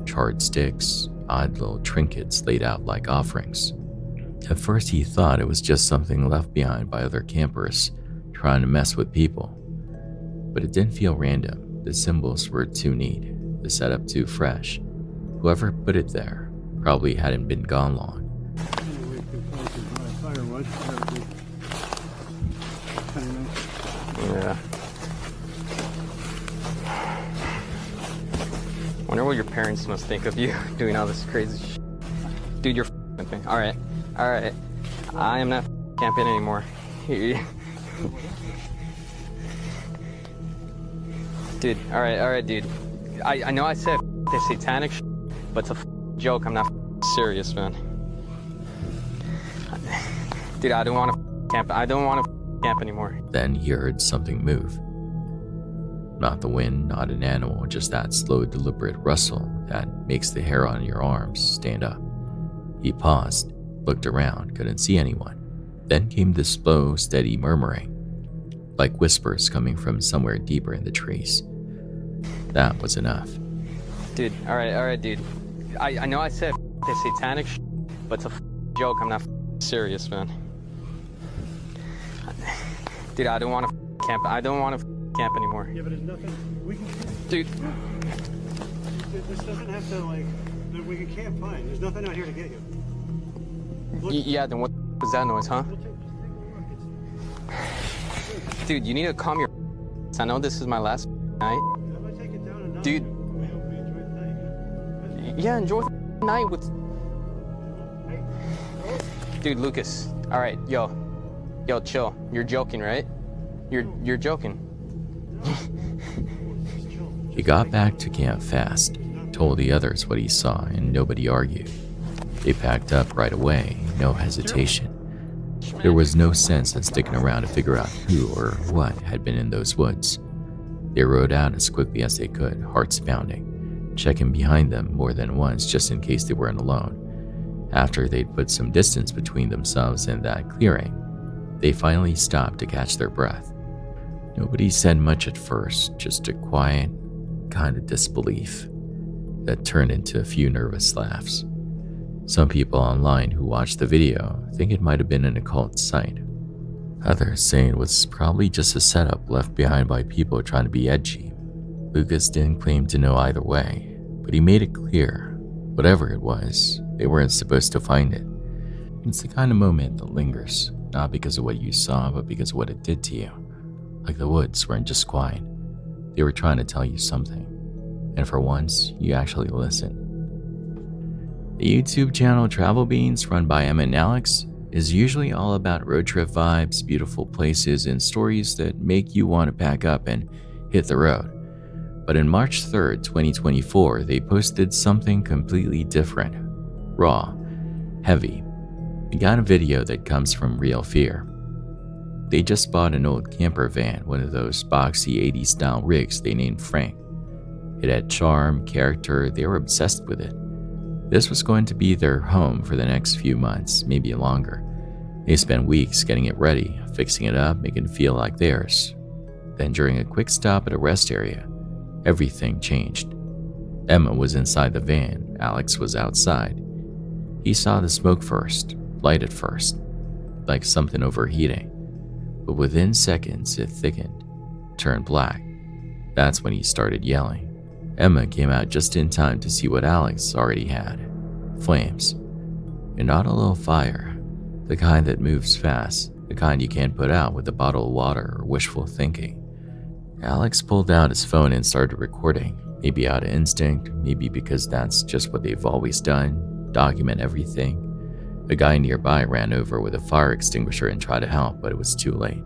Charred sticks, odd little trinkets laid out like offerings. At first he thought it was just something left behind by other campers trying to mess with people. But it didn't feel random. The symbols were too neat, the setup too fresh. Whoever put it there probably hadn't been gone long. Yeah. Wonder what your parents must think of you doing all this crazy shit. Dude, you're with me. Alright. Alright. I am not camping anymore. Dude, alright, dude. I know I said this satanic shit, but it's a joke. I'm not serious, man. Dude, I don't want to camp. I don't want to camp anymore. Then he heard something move. Not the wind, not an animal, just that slow, deliberate rustle that makes the hair on your arms stand up. He paused, looked around, couldn't see anyone. Then came the slow, steady murmuring, like whispers coming from somewhere deeper in the trees. That was enough. Dude, alright, dude. I know I said this satanic shit, but it's a joke. I'm not serious, man. Dude, I don't want to camp. I don't want to camp anymore. Yeah, but there's nothing. We can. Dude. This doesn't have to like. We can camp fine. There's nothing out here to get you. Yeah, then what was that noise, huh? Dude, you need to calm your. I know this is my last night. Dude. Yeah, enjoy the night with. Dude, Lucas. All right, yo, chill. You're joking, right? You're joking. He got back to camp fast, told the others what he saw, and nobody argued. They packed up right away, no hesitation. There was no sense in sticking around to figure out who or what had been in those woods. They rode out as quickly as they could, hearts pounding, checking behind them more than once just in case they weren't alone. After they'd put some distance between themselves and that clearing, they finally stopped to catch their breath. Nobody said much at first, just a quiet kind of disbelief that turned into a few nervous laughs. Some people online who watched the video think it might have been an occult site. Others say it was probably just a setup left behind by people trying to be edgy. Lucas didn't claim to know either way, but he made it clear, whatever it was, they weren't supposed to find it. It's the kind of moment that lingers, not because of what you saw, but because of what it did to you. Like the woods weren't just quiet. They were trying to tell you something. And for once, you actually listened. The YouTube channel Travel Beans, run by Emma and Alex, is usually all about road trip vibes, beautiful places, and stories that make you want to pack up and hit the road. But in March 3rd, 2024, they posted something completely different. Raw, heavy. We got a video that comes from real fear. They just bought an old camper van, one of those boxy 80s style rigs they named Frank. It had charm, character, they were obsessed with it. This was going to be their home for the next few months, maybe longer. They spent weeks getting it ready, fixing it up, making it feel like theirs. Then during a quick stop at a rest area, everything changed. Emma was inside the van, Alex was outside. He saw the smoke first, light at first, like something overheating. But within seconds it thickened, turned black. That's when he started yelling. Emma came out just in time to see what Alex already had. Flames. And not a little fire. The kind that moves fast, the kind you can't put out with a bottle of water or wishful thinking. Alex pulled out his phone and started recording, maybe out of instinct, maybe because that's just what they've always done. Document everything. A guy nearby ran over with a fire extinguisher and tried to help, but it was too late.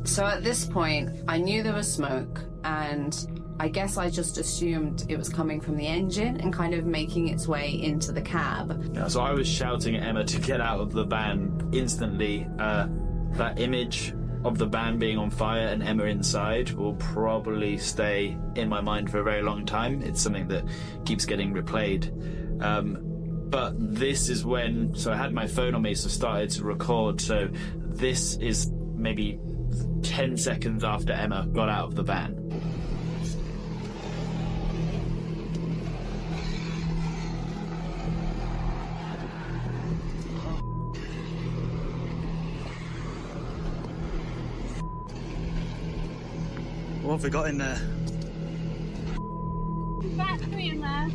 So at this point, I knew there was smoke, and I guess I just assumed it was coming from the engine and kind of making its way into the cab. Yeah, so I was shouting at Emma to get out of the van instantly. That image of the van being on fire and Emma inside will probably stay in my mind for a very long time. It's something that keeps getting replayed. But this is when, so I had my phone on me, so started to record. So this is maybe 10 seconds after Emma got out of the van. What have we got in there? Battery in there.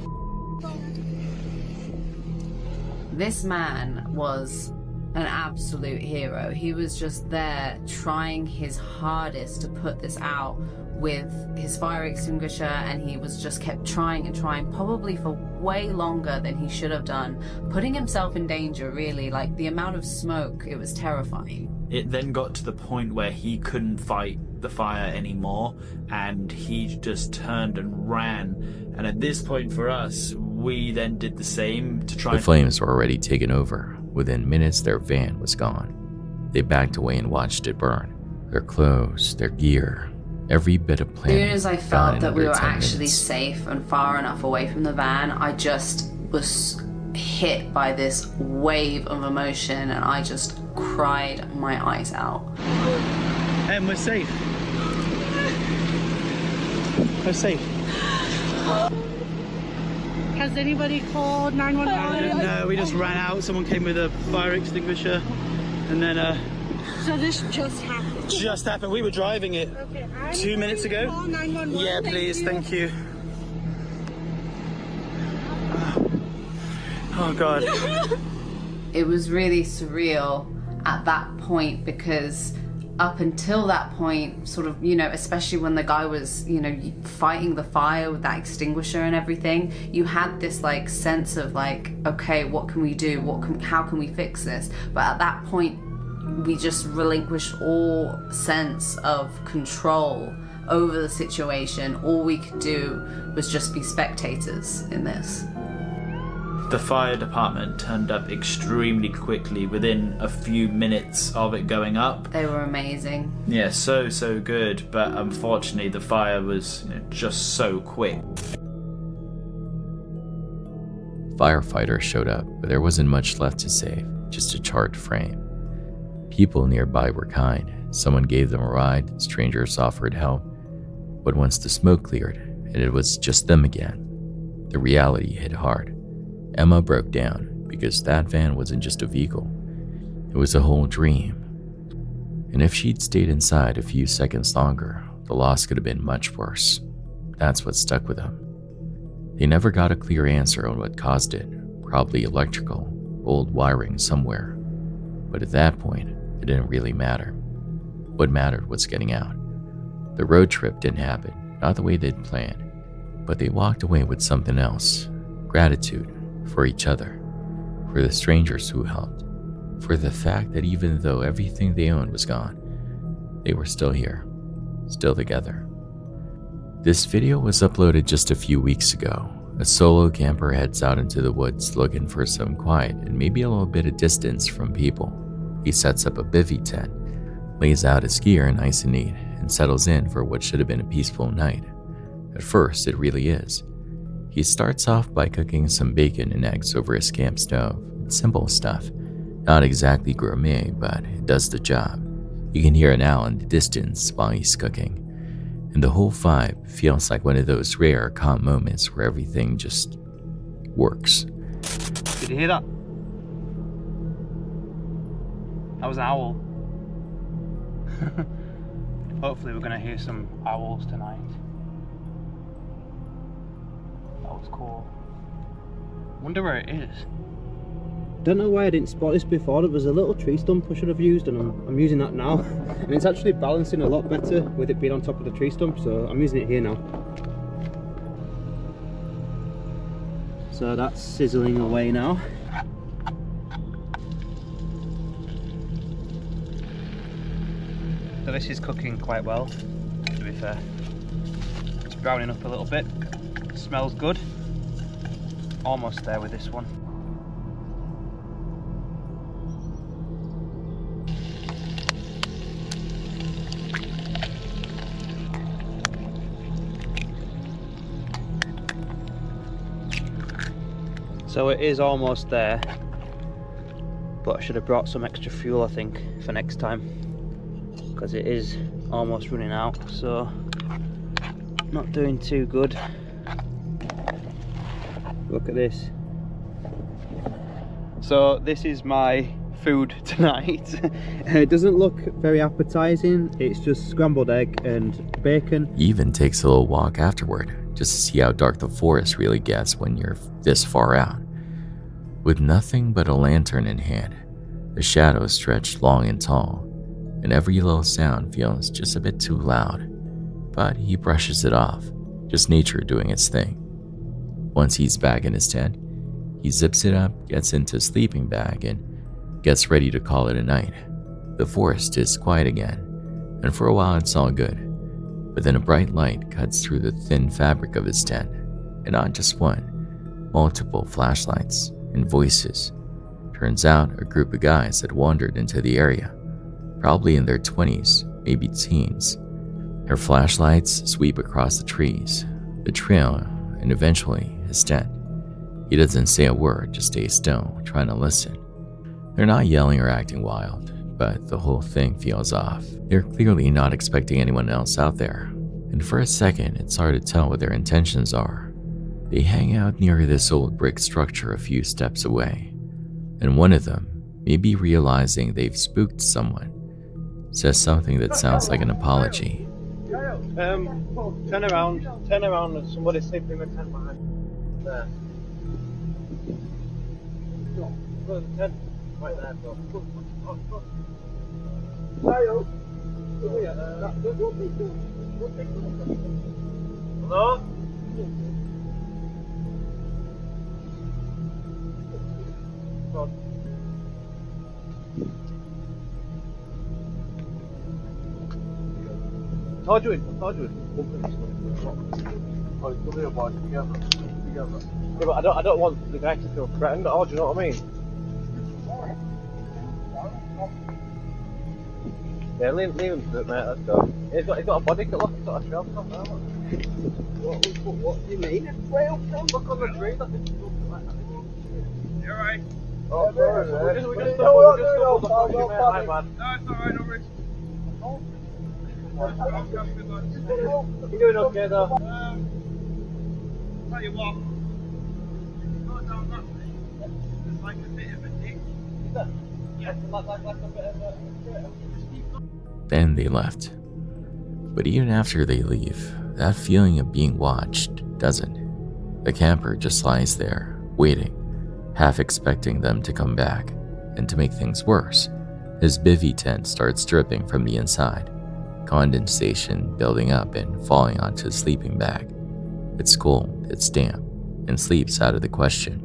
This man was an absolute hero. He was just there trying his hardest to put this out with his fire extinguisher, and he was just kept trying and trying, probably for way longer than he should have done, putting himself in danger, really. Like, the amount of smoke, it was terrifying. It then got to the point where he couldn't fight the fire anymore, and he just turned and ran. And at this point for us, we then did the same to try. The flames were already taken over. Within minutes, their van was gone. They backed away and watched it burn. Their clothes, their gear, every bit of planning. As soon as I felt that we were 10 actually minutes. safe and far enough away from the van, I just was hit by this wave of emotion, and I just cried my eyes out. And we're safe. We're safe. Has anybody called 911? No, we just ran out. Someone came with a fire extinguisher, and then So this just happened? just happened. We were driving it 2 minutes ago. Yeah, please, thank you. Oh God. It was really surreal at that point because up until that point, sort of, you know, especially when the guy was, you know, fighting the fire with that extinguisher and everything, you had this like sense of like, okay, what can we do? How can we fix this? But at that point, we just relinquished all sense of control over the situation. All we could do was just be spectators in this. The fire department turned up extremely quickly within a few minutes of it going up. They were amazing. Yeah, so good, but unfortunately the fire was just so quick. Firefighters showed up, but there wasn't much left to save, just a charred frame. People nearby were kind. Someone gave them a ride, strangers offered help. But once the smoke cleared, and it was just them again, the reality hit hard. Emma broke down because that van wasn't just a vehicle. It was a whole dream. And if she'd stayed inside a few seconds longer, the loss could have been much worse. That's what stuck with them. They never got a clear answer on what caused it, probably electrical, old wiring somewhere. But at that point, it didn't really matter. What mattered was getting out. The road trip didn't happen, not the way they'd planned, but they walked away with something else. Gratitude for each other, for the strangers who helped, for the fact that even though everything they owned was gone, they were still here, still together. This video was uploaded just a few weeks ago. A solo camper heads out into the woods looking for some quiet and maybe a little bit of distance from people. He sets up a bivvy tent, lays out his gear nice and neat, and settles in for what should have been a peaceful night. At first, it really is. He starts off by cooking some bacon and eggs over his camp stove. It's simple stuff, not exactly gourmet, but it does the job. You can hear an owl in the distance while he's cooking, and the whole vibe feels like one of those rare, calm moments where everything just works. Did you hear that? That was an owl. Hopefully we're gonna hear some owls tonight. That was cool. Wonder where it is. Don't know why I didn't spot this before. There was a little tree stump I should have used, and I'm using that now. And it's actually balancing a lot better with it being on top of the tree stump, so I'm using it here now. So that's sizzling away now. So this is cooking quite well, to be fair. It's browning up a little bit. Smells good. Almost there with this one. So it is almost there, but I should have brought some extra fuel, I think, for next time, because it is almost running out, so not doing too good. Look at this. So this is my food tonight. It doesn't look very appetizing. It's just scrambled egg and bacon. He even takes a little walk afterward, just to see how dark the forest really gets when you're this far out. With nothing but a lantern in hand, the shadows stretch long and tall, and every little sound feels just a bit too loud. But he brushes it off, just nature doing its thing. Once he's back in his tent, he zips it up, gets into a sleeping bag, and gets ready to call it a night. The forest is quiet again, and for a while it's all good. But then a bright light cuts through the thin fabric of his tent, and not just one, multiple flashlights and voices. Turns out a group of guys had wandered into the area, probably in their 20s, maybe teens. Their flashlights sweep across the trees, the trail, and eventually his tent. He doesn't say a word, just stays still, trying to listen. They're not yelling or acting wild, but the whole thing feels off. They're clearly not expecting anyone else out there, and for a second it's hard to tell what their intentions are. They hang out near this old brick structure a few steps away, and one of them, maybe realizing they've spooked someone, says something that sounds like an apology. Turn around, there's somebody sleeping in the tent behind there. Go to the tent, right there, bro. Hello? I told you it. Oh, it's the real boy, together. Yeah, but I don't want the guy to feel threatened at all, do you know what I mean? Yeah, leave him to it, mate, let's go. He's got a body cut, look, he's got a trail cam there, look. What do you mean, a trail cam? Look on the tree, that's it. You're right. Oh, sorry, we just stumbled across you, mate, hi, man. No, it's alright, no worries. You doing okay though? Tell you what, go down that way. There's like a bit of a dig. Is that? Yeah, like a bit of a. Then they left. But even after they leave, that feeling of being watched doesn't. The camper just lies there, waiting, half expecting them to come back. And to make things worse, his bivvy tent starts dripping from the inside. Condensation building up and falling onto his sleeping bag. It's cold, it's damp, and sleep's out of the question.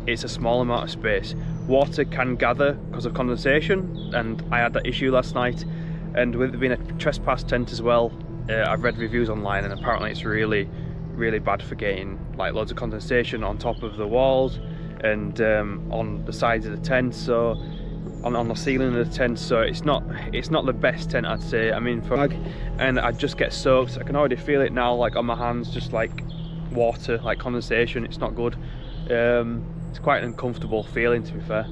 It's a small amount of space. Water can gather because of condensation, and I had that issue last night. And with it being a trespass tent as well, I've read reviews online, and apparently it's really, really bad for getting like loads of condensation on top of the walls and on the sides of the tent, so on the ceiling of the tent. So it's not the best tent, I'd say. I mean, and I just get soaked. I can already feel it now, like on my hands, just like water, like condensation. It's not good. It's quite an uncomfortable feeling, to be fair.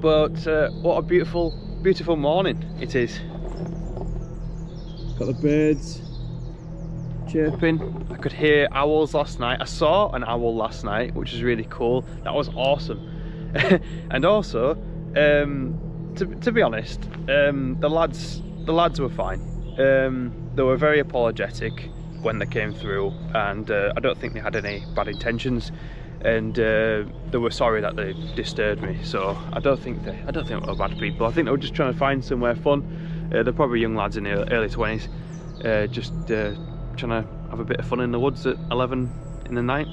But what a beautiful morning it is. Got the birds chirping. I could hear owls last night. I saw an owl last night, which was really cool. That was awesome. And also, to be honest, the lads were fine. They were very apologetic when they came through, and I don't think they had any bad intentions, and they were sorry that they disturbed me. So I don't think they were bad people. I think they were just trying to find somewhere fun. They're probably young lads in their early 20s, just trying to have a bit of fun in the woods at 11 in the night.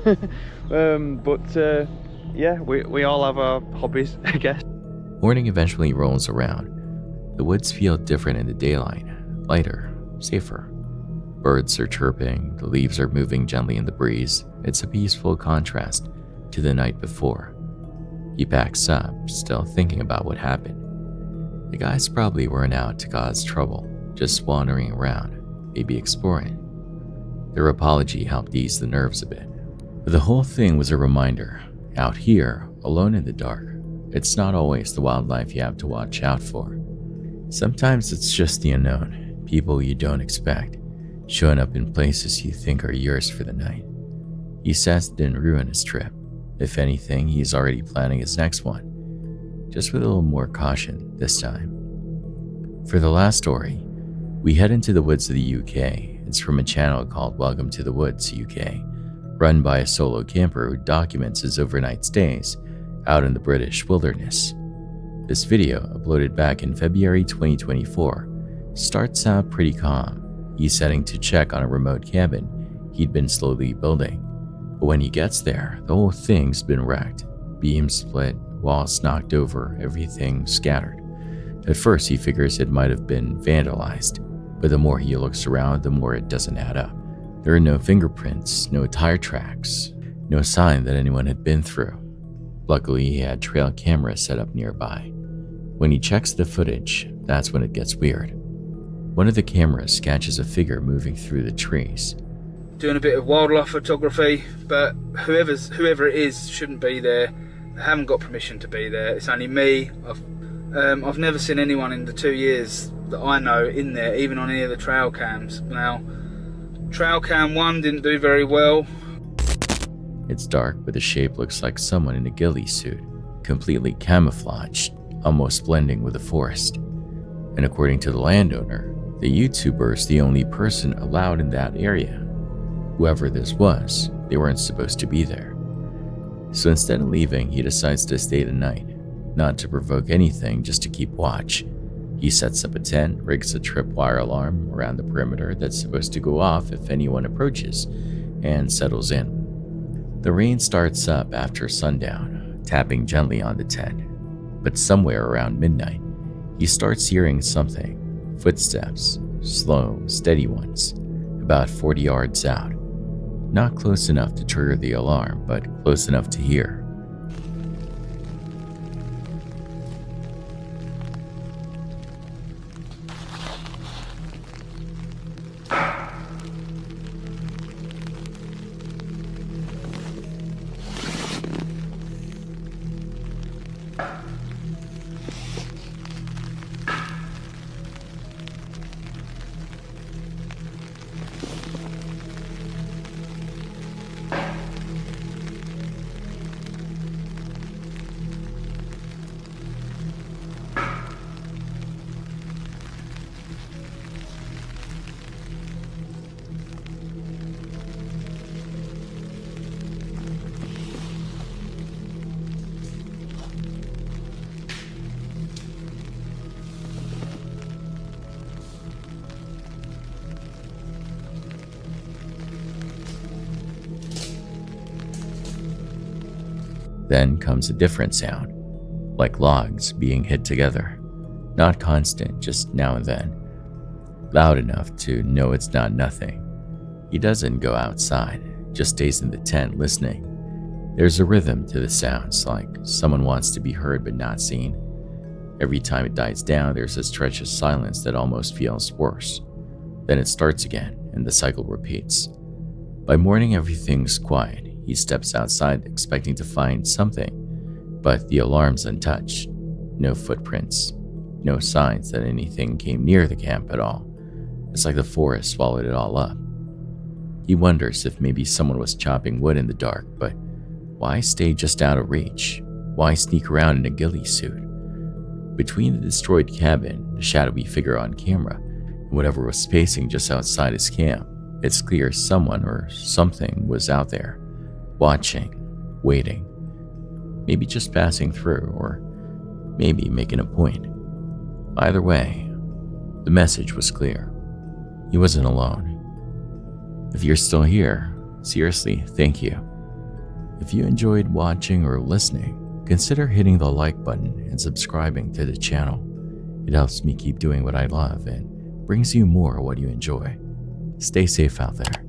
But yeah, we all have our hobbies, I guess. Morning eventually rolls around. The woods feel different in the daylight, lighter, safer. Birds are chirping, the leaves are moving gently in the breeze. It's a peaceful contrast to the night before. He packs up, still thinking about what happened. The guys probably weren't out to cause trouble, just wandering around, maybe exploring. Their apology helped ease the nerves a bit. But the whole thing was a reminder. Out here, alone in the dark, it's not always the wildlife you have to watch out for. Sometimes it's just the unknown, people you don't expect, showing up in places you think are yours for the night. He says it didn't ruin his trip. If anything, he's already planning his next one, just with a little more caution this time. For the last story, we head into the woods of the UK. It's from a channel called Welcome to the Woods UK, run by a solo camper who documents his overnight stays out in the British wilderness. This video, uploaded back in February 2024, starts out pretty calm. He's heading to check on a remote cabin he'd been slowly building. But when he gets there, the whole thing's been wrecked. Beams split, walls knocked over, everything scattered. At first he figures it might have been vandalized, but the more he looks around, the more it doesn't add up. There are no fingerprints, no tire tracks, no sign that anyone had been through. Luckily, he had trail cameras set up nearby. When he checks the footage, that's when it gets weird. One of the cameras catches a figure moving through the trees. Doing a bit of wildlife photography, but whoever it is shouldn't be there. They haven't got permission to be there. It's only me. I've never seen anyone in the 2 years that I know in there, even on any of the trail cams. Now, trail cam 1 didn't do very well. It's dark, but the shape looks like someone in a ghillie suit, completely camouflaged, almost blending with the forest. And according to the landowner, the YouTuber is the only person allowed in that area. Whoever this was, they weren't supposed to be there. So instead of leaving, he decides to stay the night, not to provoke anything, just to keep watch. He sets up a tent, rigs a tripwire alarm around the perimeter that's supposed to go off if anyone approaches, and settles in. The rain starts up after sundown, tapping gently on the tent, but somewhere around midnight, he starts hearing something. Footsteps, slow, steady ones, about 40 yards out. Not close enough to trigger the alarm, but close enough to hear. Then comes a different sound, like logs being hit together. Not constant, just now and then. Loud enough to know it's not nothing. He doesn't go outside, just stays in the tent listening. There's a rhythm to the sounds, like someone wants to be heard but not seen. Every time it dies down, there's a stretch of silence that almost feels worse. Then it starts again, and the cycle repeats. By morning, everything's quiet. He steps outside expecting to find something, but the alarm's untouched. No footprints, no signs that anything came near the camp at all. It's like the forest swallowed it all up. He wonders if maybe someone was chopping wood in the dark, but why stay just out of reach? Why sneak around in a ghillie suit? Between the destroyed cabin, the shadowy figure on camera, and whatever was pacing just outside his camp, it's clear someone or something was out there. Watching, waiting, maybe just passing through, or maybe making a point. Either way, the message was clear. He wasn't alone. If you're still here, seriously, thank you. If you enjoyed watching or listening, consider hitting the like button and subscribing to the channel. It helps me keep doing what I love and brings you more of what you enjoy. Stay safe out there.